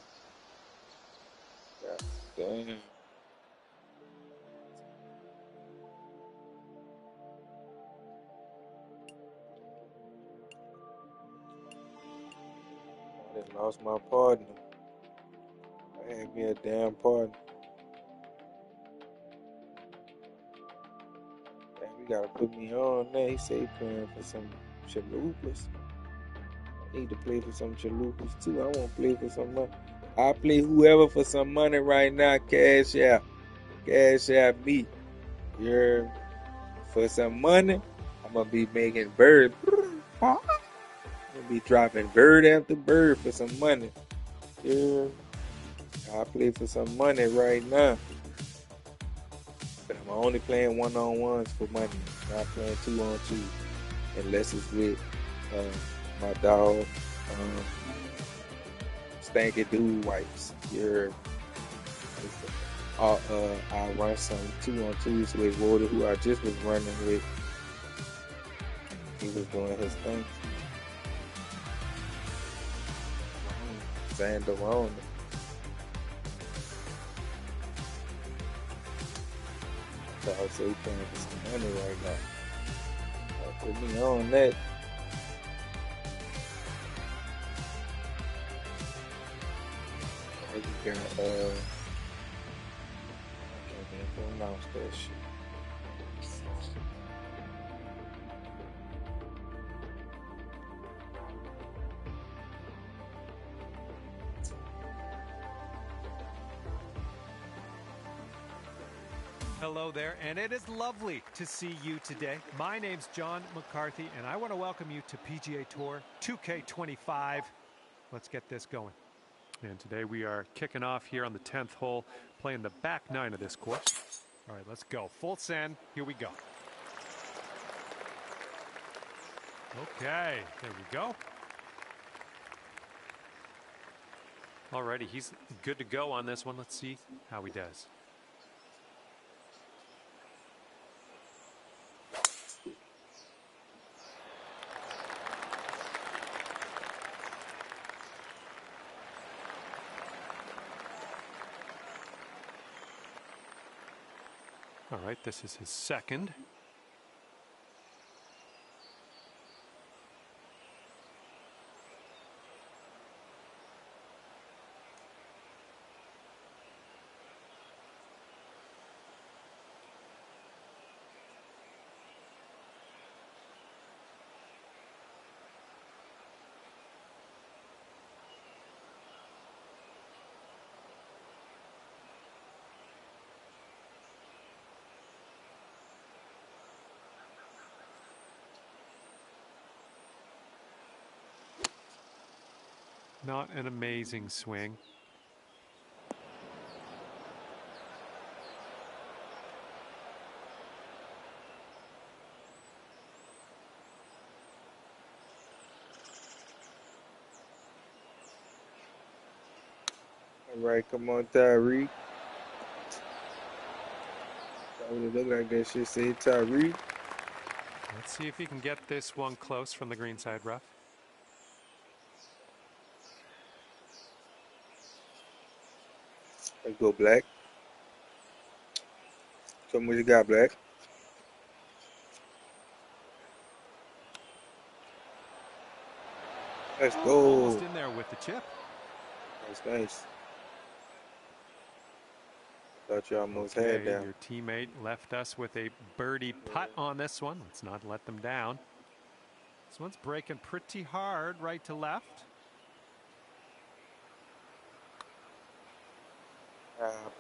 God damn. I done lost my partner. I had me a damn partner. Damn, you gotta put me on there. He say he playing for some chalupas. I need to play for some chalupas too. I won't play for some money. I play whoever for some money right now. Cash out. Cash out me. You're for some money. I'm gonna be making bird. I'm gonna be dropping bird after bird for some money. Yeah. I play for some money right now. But I'm only playing one-on-ones for money. Not playing two-on-two. Unless it's with my dog, Stanky Dude Wipes. Yeah. I run some two-on-twos with Woda, who I just was running with. He was doing his thing. Xanderone. So I say playing for some money right now. Put me on that. You got I can't even pronounce that shit. Hello there, and it is lovely to see you today. My name's John McCarthy, and I want to welcome you to PGA Tour 2K25. Let's get this going. And today we are kicking off here on the 10th hole, playing the back nine of this course. All right, let's go. Full send. Here we go. Okay, there we go. Alrighty, he's good to go on this one. Let's see how he does. All right, this is his second. Not an amazing swing. All right, come on, Tyreek. That would look like that shit said Tyreek. Let's see if he can get this one close from the greenside rough. Let's go, Black. Show me what you got, Black. Let's go. Almost in there with the chip. Nice. Thought you almost had that. Your teammate left us with a birdie putt on this one. Let's not let them down. This one's breaking pretty hard right to left.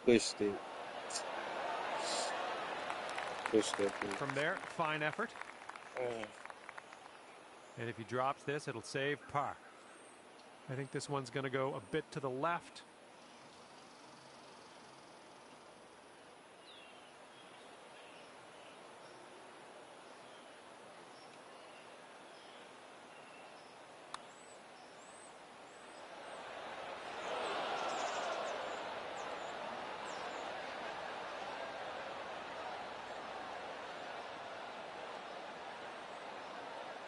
Pushed it. Pushed it. From there, fine effort. And if he drops this, it'll save par. I think this one's going to go a bit to the left.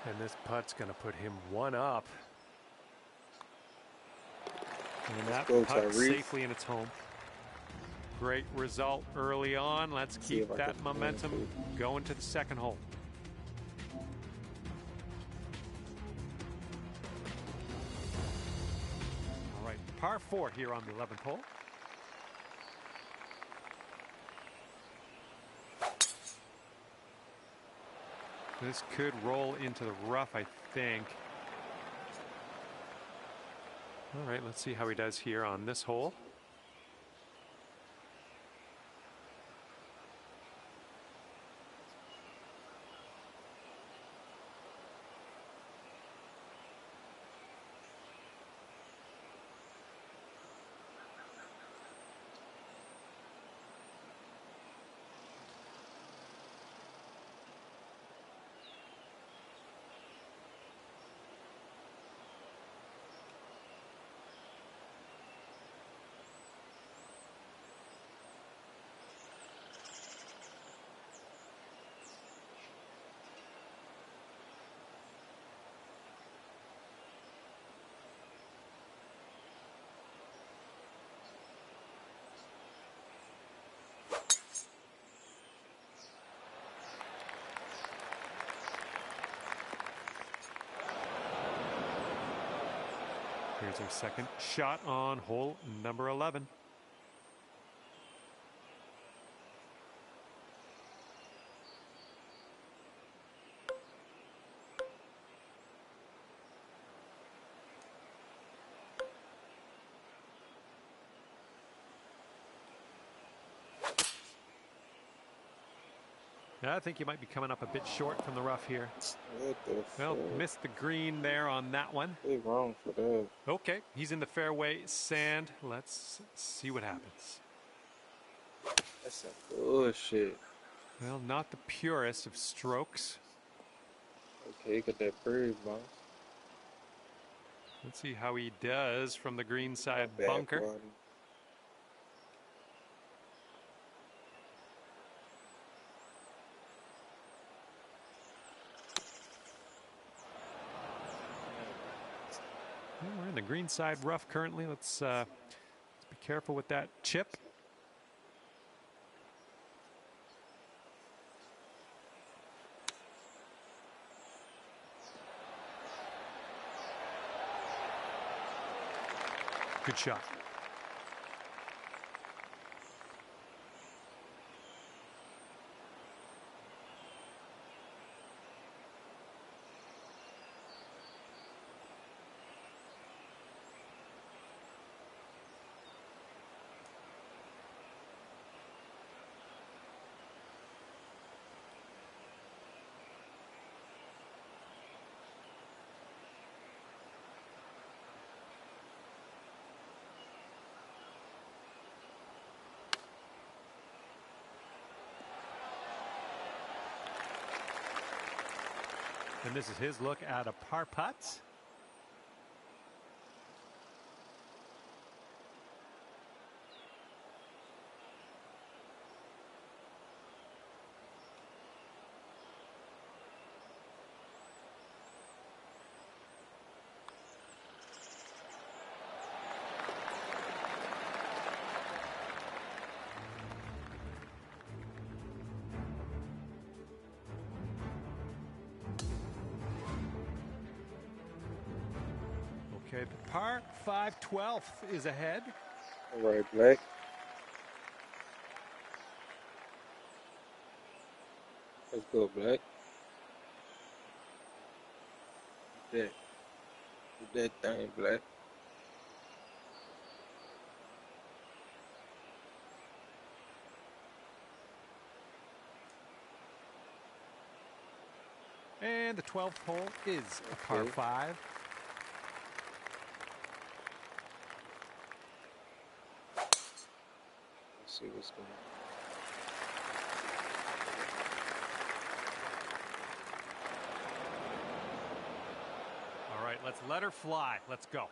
And this putt's going to put him one up. And that putt safely in its home. Great result early on. Let's keep that momentum going to the second hole. All right, par 4 here on the 11th hole. This could roll into the rough, I think. All right, let's see how he does here on this hole. Here's our second shot on hole number 11. I think you might be coming up a bit short from the rough here. Well, missed the green there on that one. What's wrong for that? Okay, he's in the fairway sand. Let's see what happens. That's some bullshit. Well, not the purest of strokes. Okay, you got that bird bounce. Let's see how he does from the green side bunker. Water. Well, we're in the green side rough currently. Let's be careful with that chip. Good shot. And this is his look at a par putt. Okay, the par 5 12th is ahead. All right, Black. Let's go, Black. Do that thing, Black. And the 12th hole is a par 5. Let's see what's going on. All right, let's let her fly. Let's go.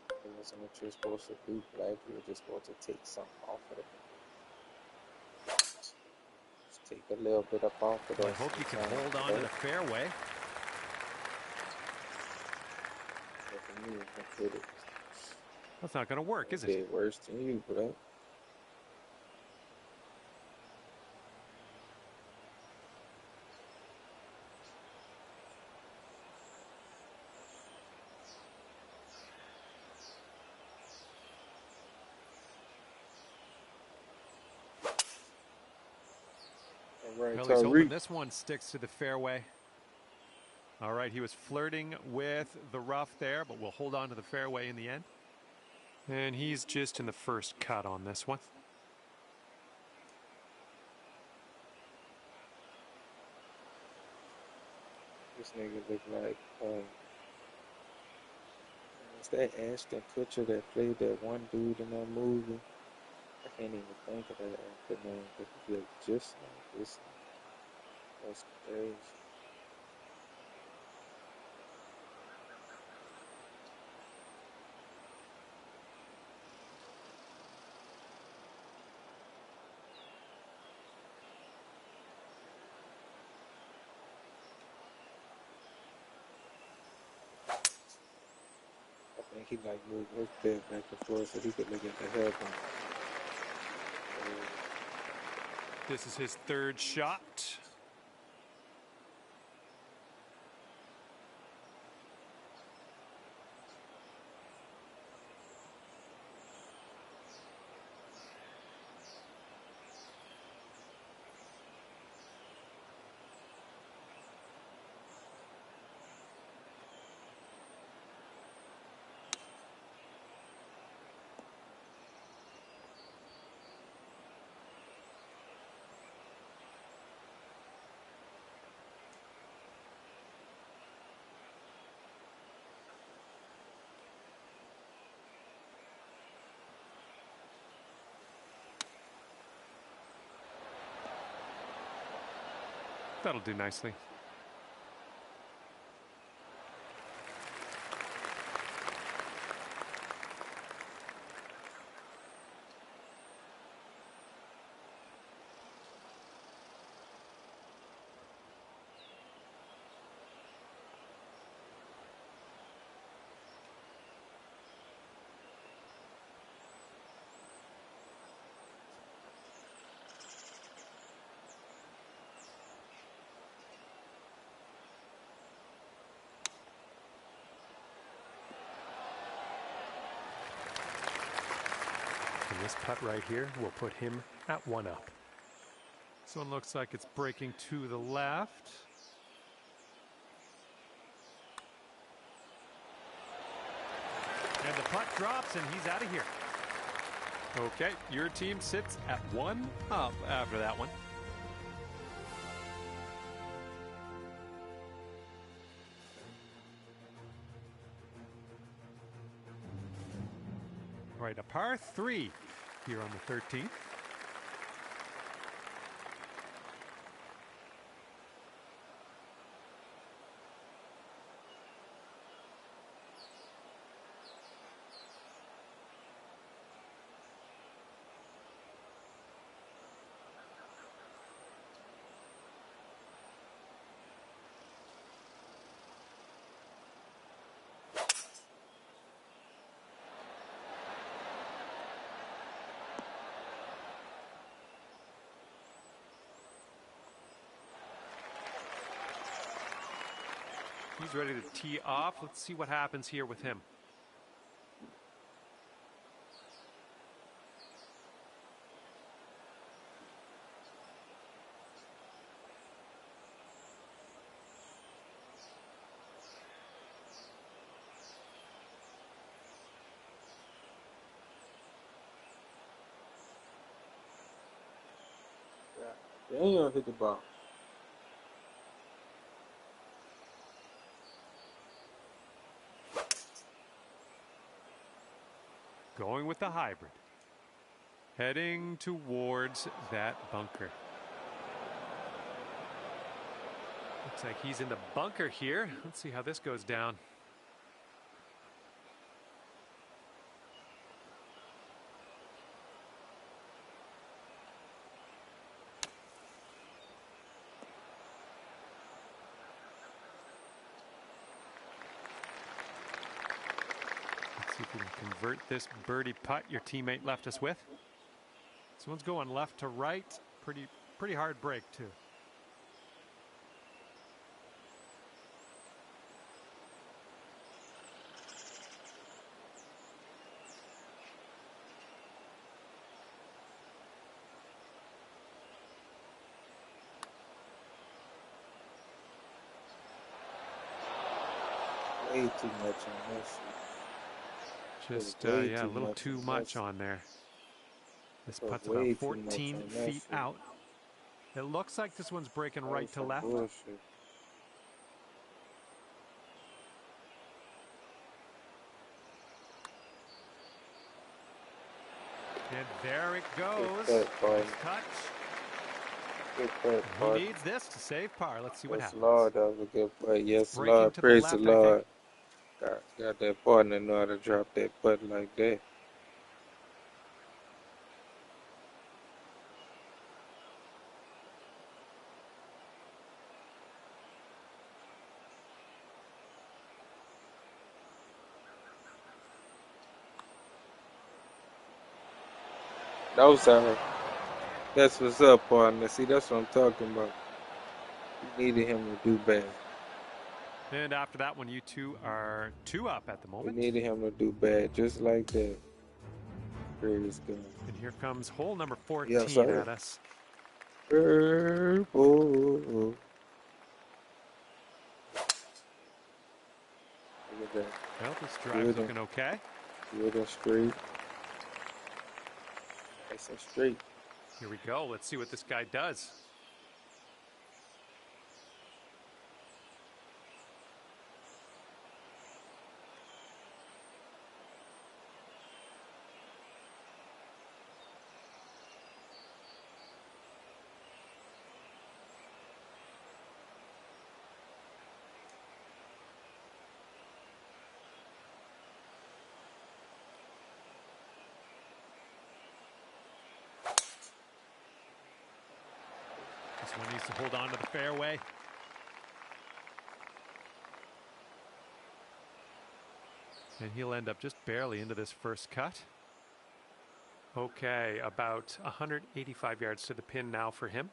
It wasn't what you're supposed to do, Black. You were just supposed to take something off of it. Just take a little bit up off of I that. hope you can hold on to the fairway. That's not going to work, is it? Did worse than you, Black. Right, well, he's hoping this one sticks to the fairway. All right, he was flirting with the rough there, but we'll hold on to the fairway in the end. And he's just in the first cut on this one. This nigga look like, is that Ashton Kutcher that played that one dude in that movie? I can't even think of that actor name, but he looked just like this. That's crazy. I think he like moved his bed back and forth so he could look at the heaven. This is his third shot. That'll do nicely. And this putt right here will put him at 1 up. This one looks like it's breaking to the left. And the putt drops and he's out of here. Okay, your team sits at 1 up after that one. All right, a par 3 here on the 13th. He's ready to tee off. Let's see what happens here with him. Damn, hit the ball. Going with the hybrid. Heading towards that bunker. Looks like he's in the bunker here. Let's see how this goes down. Let's see if we can convert this birdie putt your teammate left us with. This one's going left to right. Pretty hard break too. Way too much on this. Just, yeah, a little too much on there. This putt's about 14 feet out. It looks like this one's breaking right to left. Bullshit. And there it goes. Nice touch. Good putt, Bart. He needs this to save par. Let's see what Yes, happens. Lord, that was a good putt. Yes, Breaking Lord. to the Praise left, the I Lord. Got that partner know how to drop that putt like that. No, sir. That's what's up, partner. See, that's what I'm talking about. We needed him to do bad. And after that one, you two are 2 up at the We moment. needed him to do bad, just like that. Praise God. And here comes hole number 14 Yes, sir. at us. Purple. Look at that. Well, this drive's looking okay. Good and straight. Nice and straight. Here we go. Let's see what this guy does. This one needs to hold on to the fairway. And he'll end up just barely into this first cut. Okay, about 185 yards to the pin now for him.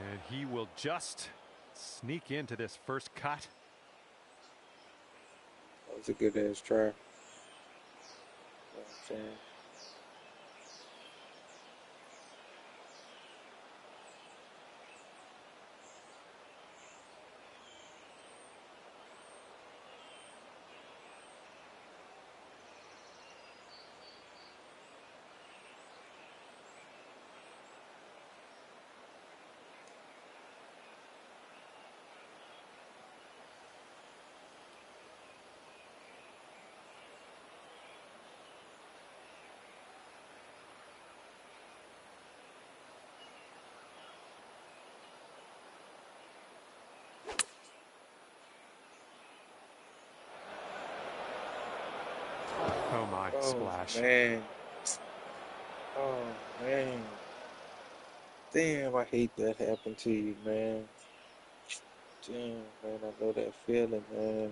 And he will just sneak into this first cut. That was a good ass try. You know what I'm saying? Oh my, splash. Man. Oh, man. Damn, I hate that happened to you, man. Damn, man, I know that feeling, man.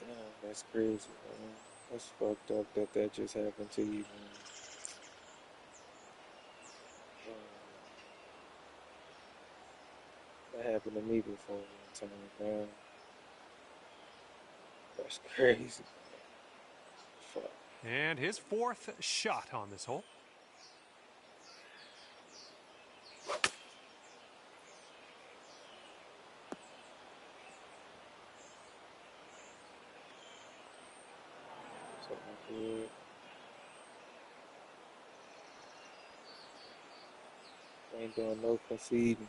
Damn, that's crazy, man. That's fucked up that that just happened to you, man. Oh, that happened to me before one time, man. That's crazy, man. Fuck. And his fourth shot on this hole. Something good. Ain't doing no conceding.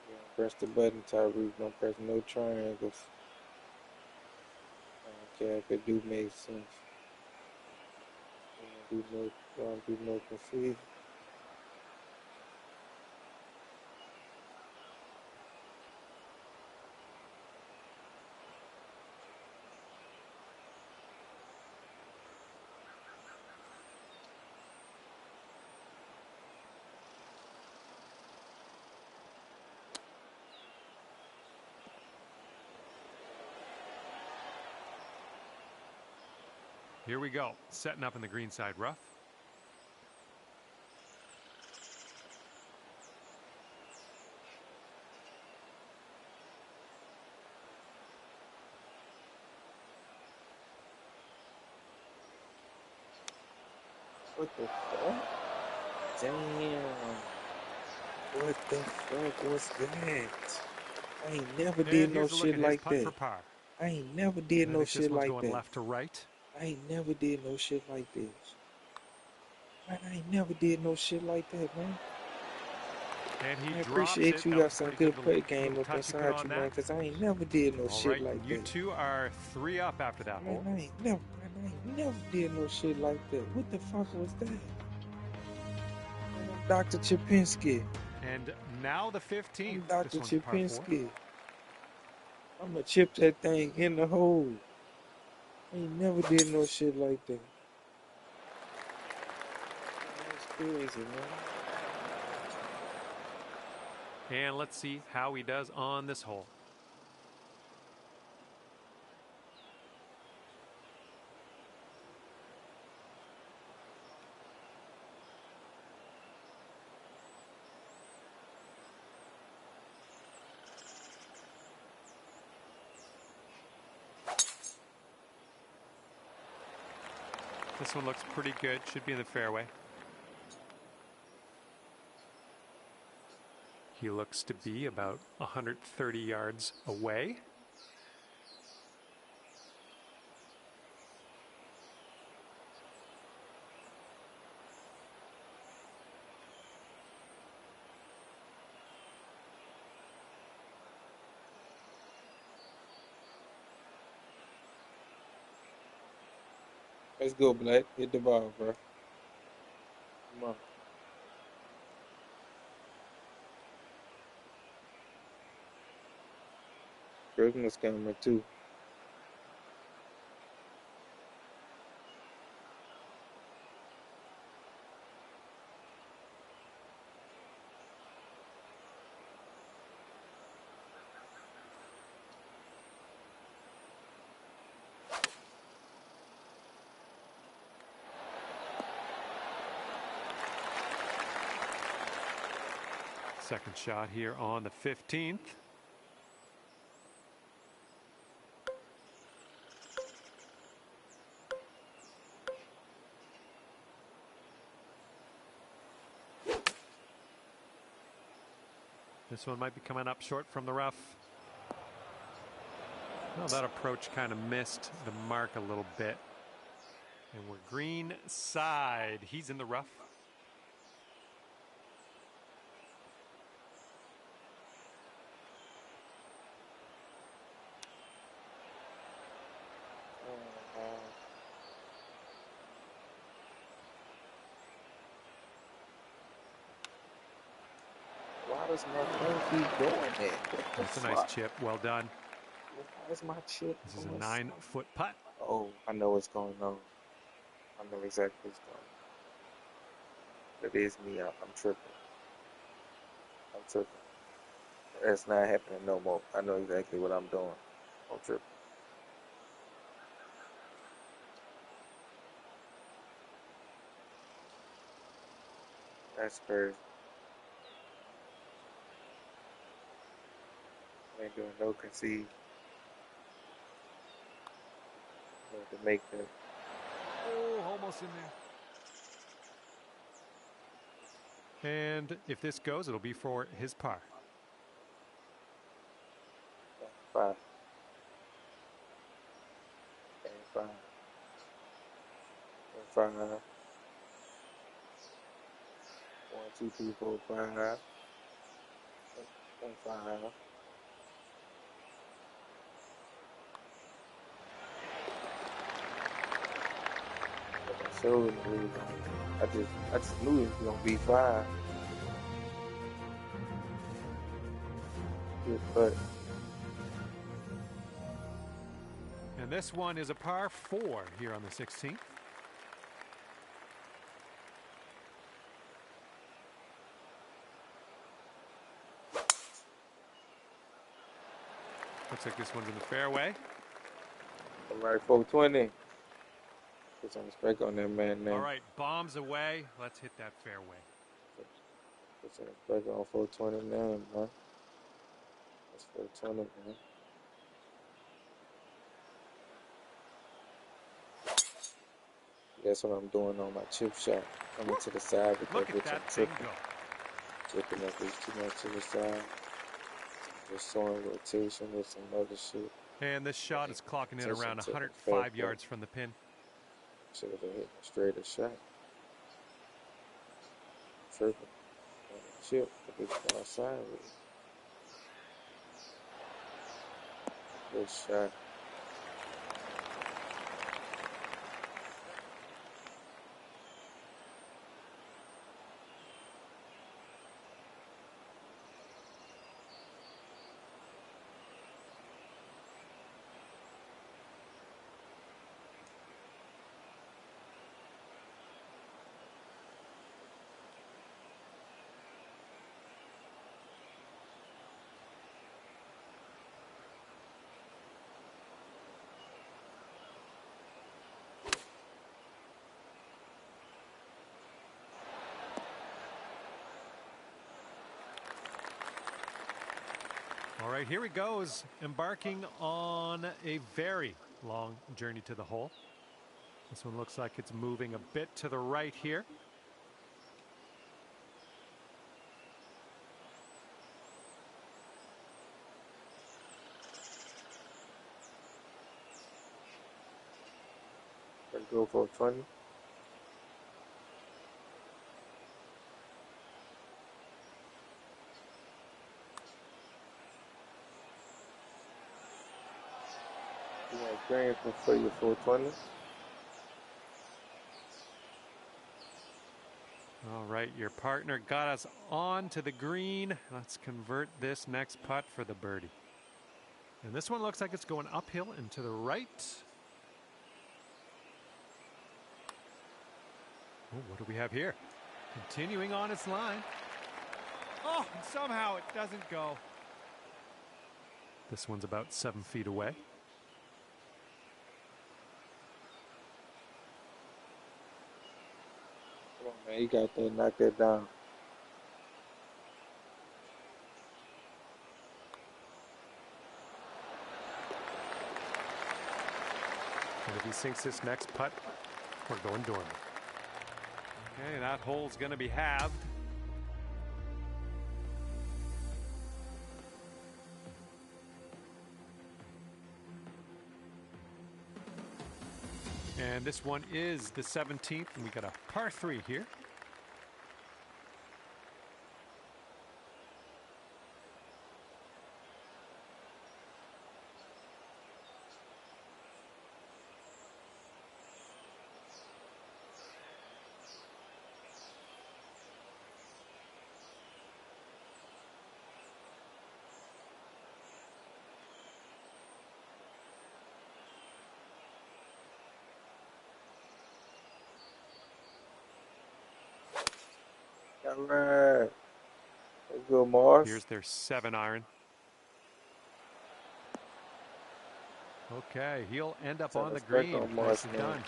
Don't press the button, Tyreek. Don't press no triangles. I don't care if it do make sense. Don't do no conceding. Here we go, setting up in the greenside rough. What the fuck? Damn. What the fuck was that? I ain't never did And no here's a look shit at his like putt for that. par. I ain't never did I no think this shit one's like going that. left to right. I ain't never did no shit like this. Man, I ain't never did no shit like that, man. And he I drops appreciate it. you That got was a some pretty good good little, play game up touch he put inside on you, man, that. because I ain't never did no All shit right, like you that. two are 3 up after that Man, hole. I ain't never did no shit like that. What the fuck was that? Man, I'm Dr. Chapinski. And now the 15th. I'm Dr. This one's a par 4. Chapinski. I'm gonna chip that thing in the hole. I ain't never did no shit like that. That's crazy, man. And let's see how he does on this hole. This one looks pretty good. Should be in the fairway. He looks to be about 130 yards away. Let's go, Black. Hit the ball, bro. Come on. Christmas coming too. Second shot here on the 15th. This one might be coming up short from the rough. Well, that approach kind of missed the mark a little bit. And we're green side. He's in the rough. Why does my thing keep doing that? What the That's a nice fuck? chip. Well done. Why is my chip This is a going so? 9-foot putt. Oh, I know what's going on. I know exactly what's going on. That is me. I'm tripping. I'm tripping. That's not happening no more. I know exactly what I'm doing. I'm tripping. That's crazy. I ain't doing no concede. To make the Oh, almost in there. And if this goes, it'll be for his par. 5. And 5. And 5. 1, 2, 3, 4, 5. And 5. So I just knew it was gonna be 5. But And this one is a par 4 here on the 16th. Looks like this one's in the fairway. all right, 420. Put some respect on that man now. All right, bombs away. Let's hit that fairway. Put some respect on 429, man. That's 420, man. That's what I'm doing on my chip shot. Coming to the side with Look that at bitch. I'm that thing tripping. go. Tripping that bitch too much to the side. Just showing rotation with some other shit. And this shot is clocking in around Attention to the 105 fact yards from the pin. Should have been hitting a straighter shot. Tripping. On the chip. The bitch going sideways. Good shot. All right, here he goes, embarking on a very long journey to the hole. This one looks like it's moving a bit to the right here. Let's go for 20. You want green for your 420? All right, your partner got us on to the green. Let's convert this next putt for the birdie. And this one looks like it's going uphill and to the right. Oh, what do we have here? Continuing on its line. Oh, and somehow it doesn't go. This one's about 7 feet away. Come on, man. You got that. Knock that down. And if he sinks this next putt, we're going dormant. Okay, that hole's going to be halved. And this one is the 17th, and we got a par 3 here. All right. Let's go, Mars. Here's their 7-iron. Okay, he'll end up on the green. Nicely done.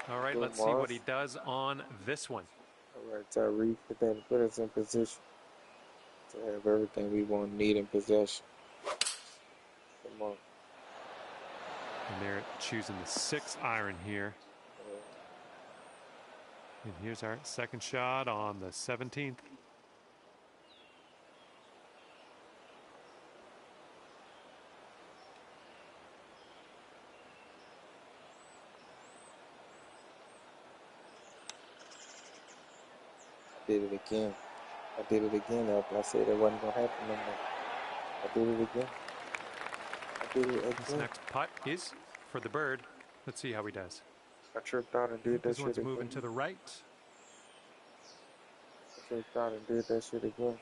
All right, let's see what he does on this one. All right, Tyreek, put us in position to have everything we want, need in possession. Come on. And they're choosing the 6-iron here. And here's our second shot on the 17th. I did it again. After I said it wasn't going to happen no more. I did it again. This next putt is for the bird. Let's see how he does. I tripped out and did that shit again. This one's moving to the right. I tripped out and did that shit again.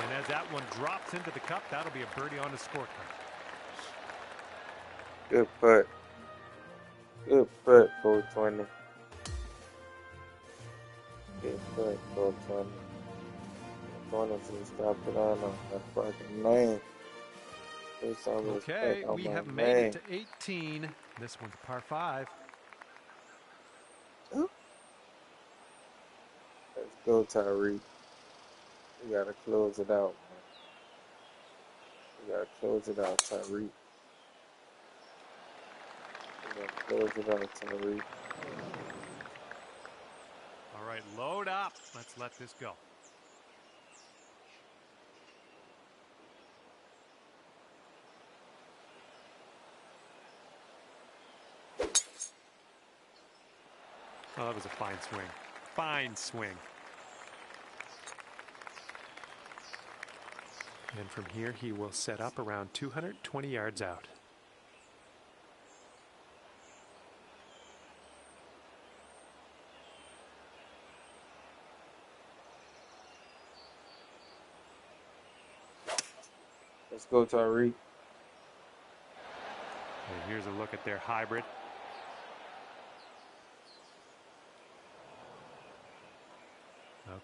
And as that one drops into the cup, that'll be a birdie on the scorecard. Good putt. Good putt, 420. Good putt, 420. 420 stop it on that fucking man. Okay, we have made it to 18. This one's par 5. Let's go, Tyreek. We gotta close it out, man. We gotta close it out, Tyreek. All right, load up. Let's let this go. Oh, that was a fine swing. Fine swing. And from here, he will set up around 220 yards out. Let's go, Tyreek. And here's a look at their hybrid.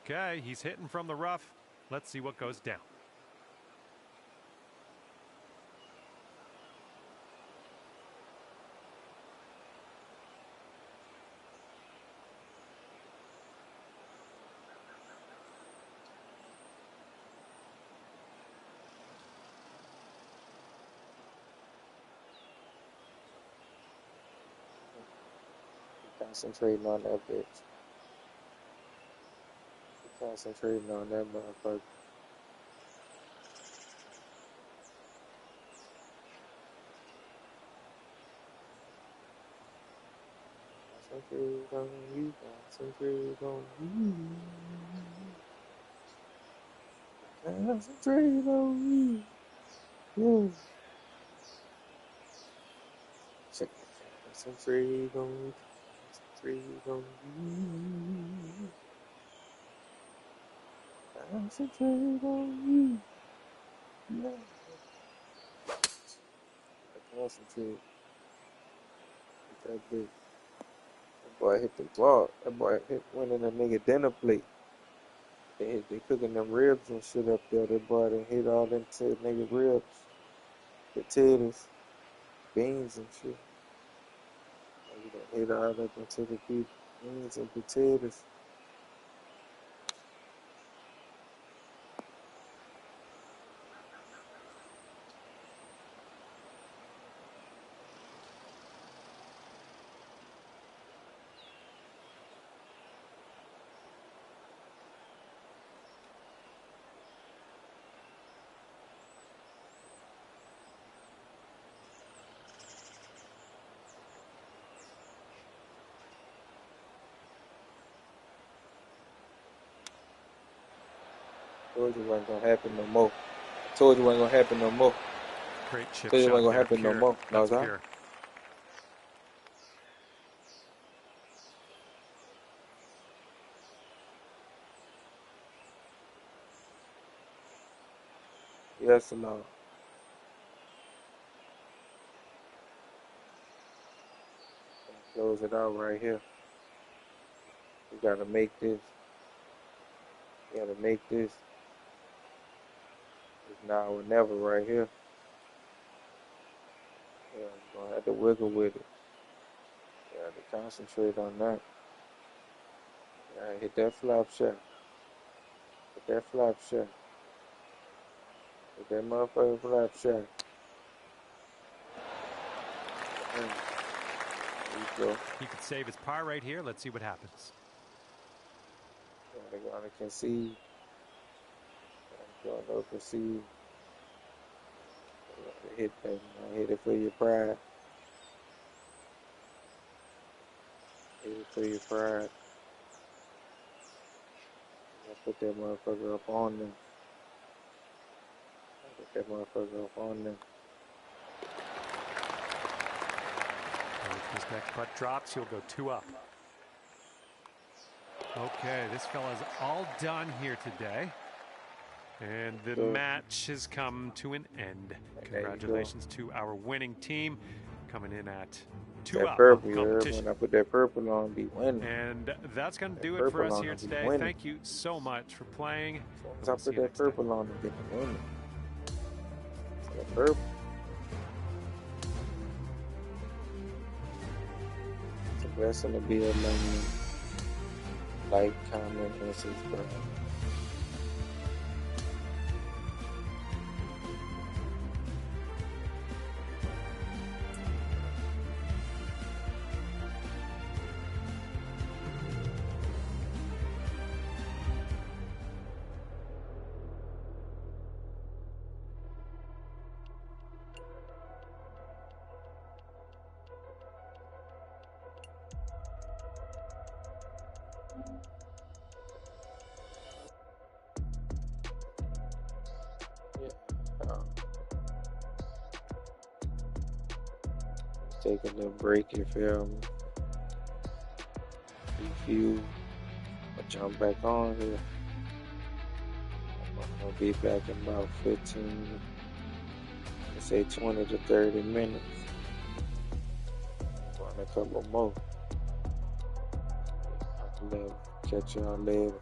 Okay, he's hitting from the rough. Let's see what goes down. Concentrating on that bitch. Concentrating on that motherfucker. Concentrate on you. Concentrate on you. Concentrate on you. Concentrate on you. Concentrate on you. Concentrate on you. Yeah. Concentrate. That big. That boy hit the block. That boy went in a nigga dinner plate. They cooking them ribs and shit up there. That boy done hit all them nigga ribs, potatoes, beans and shit. Nigga done hit all up into the beans and potatoes. Told you wasn't gonna happen no more. Told you wasn't gonna happen no more. Great chip Told you shot wasn't gonna there, happen pure. no more. No, That's pure. Yes or no? Close it out right here. We gotta make this. We gotta make this. It's now or never right here. Yeah, you're gonna have to wiggle with it. You have to concentrate on that. Yeah, hit that flop shot. Hit that flop shot. Hit that motherfucking flop shot. There you go. He could save his par right here. Let's see what happens. Yeah, they're gonna concede. They're gonna concede. Hit that, hit it for your pride. Hit it for your pride. Put that motherfucker up on them. Put that motherfucker up on them. And if this next putt drops, he'll go 2 up. Okay, this fella's all done here today. And the match has come to an end. Congratulations to our winning team, coming in at 2 up on the competition. When I put that purple on, be winning. And that's going to do it for us here today. Thank you so much for playing. Once I put that purple on, I'm getting winning. That purple. It's a blessing to be among you. Like, comment, and subscribe. Take a little break, you feel me? Review. I'll jump back on here. I'll be back in about 15, let's say 20 to 30 minutes. Run a couple more. I'll catch y'all later.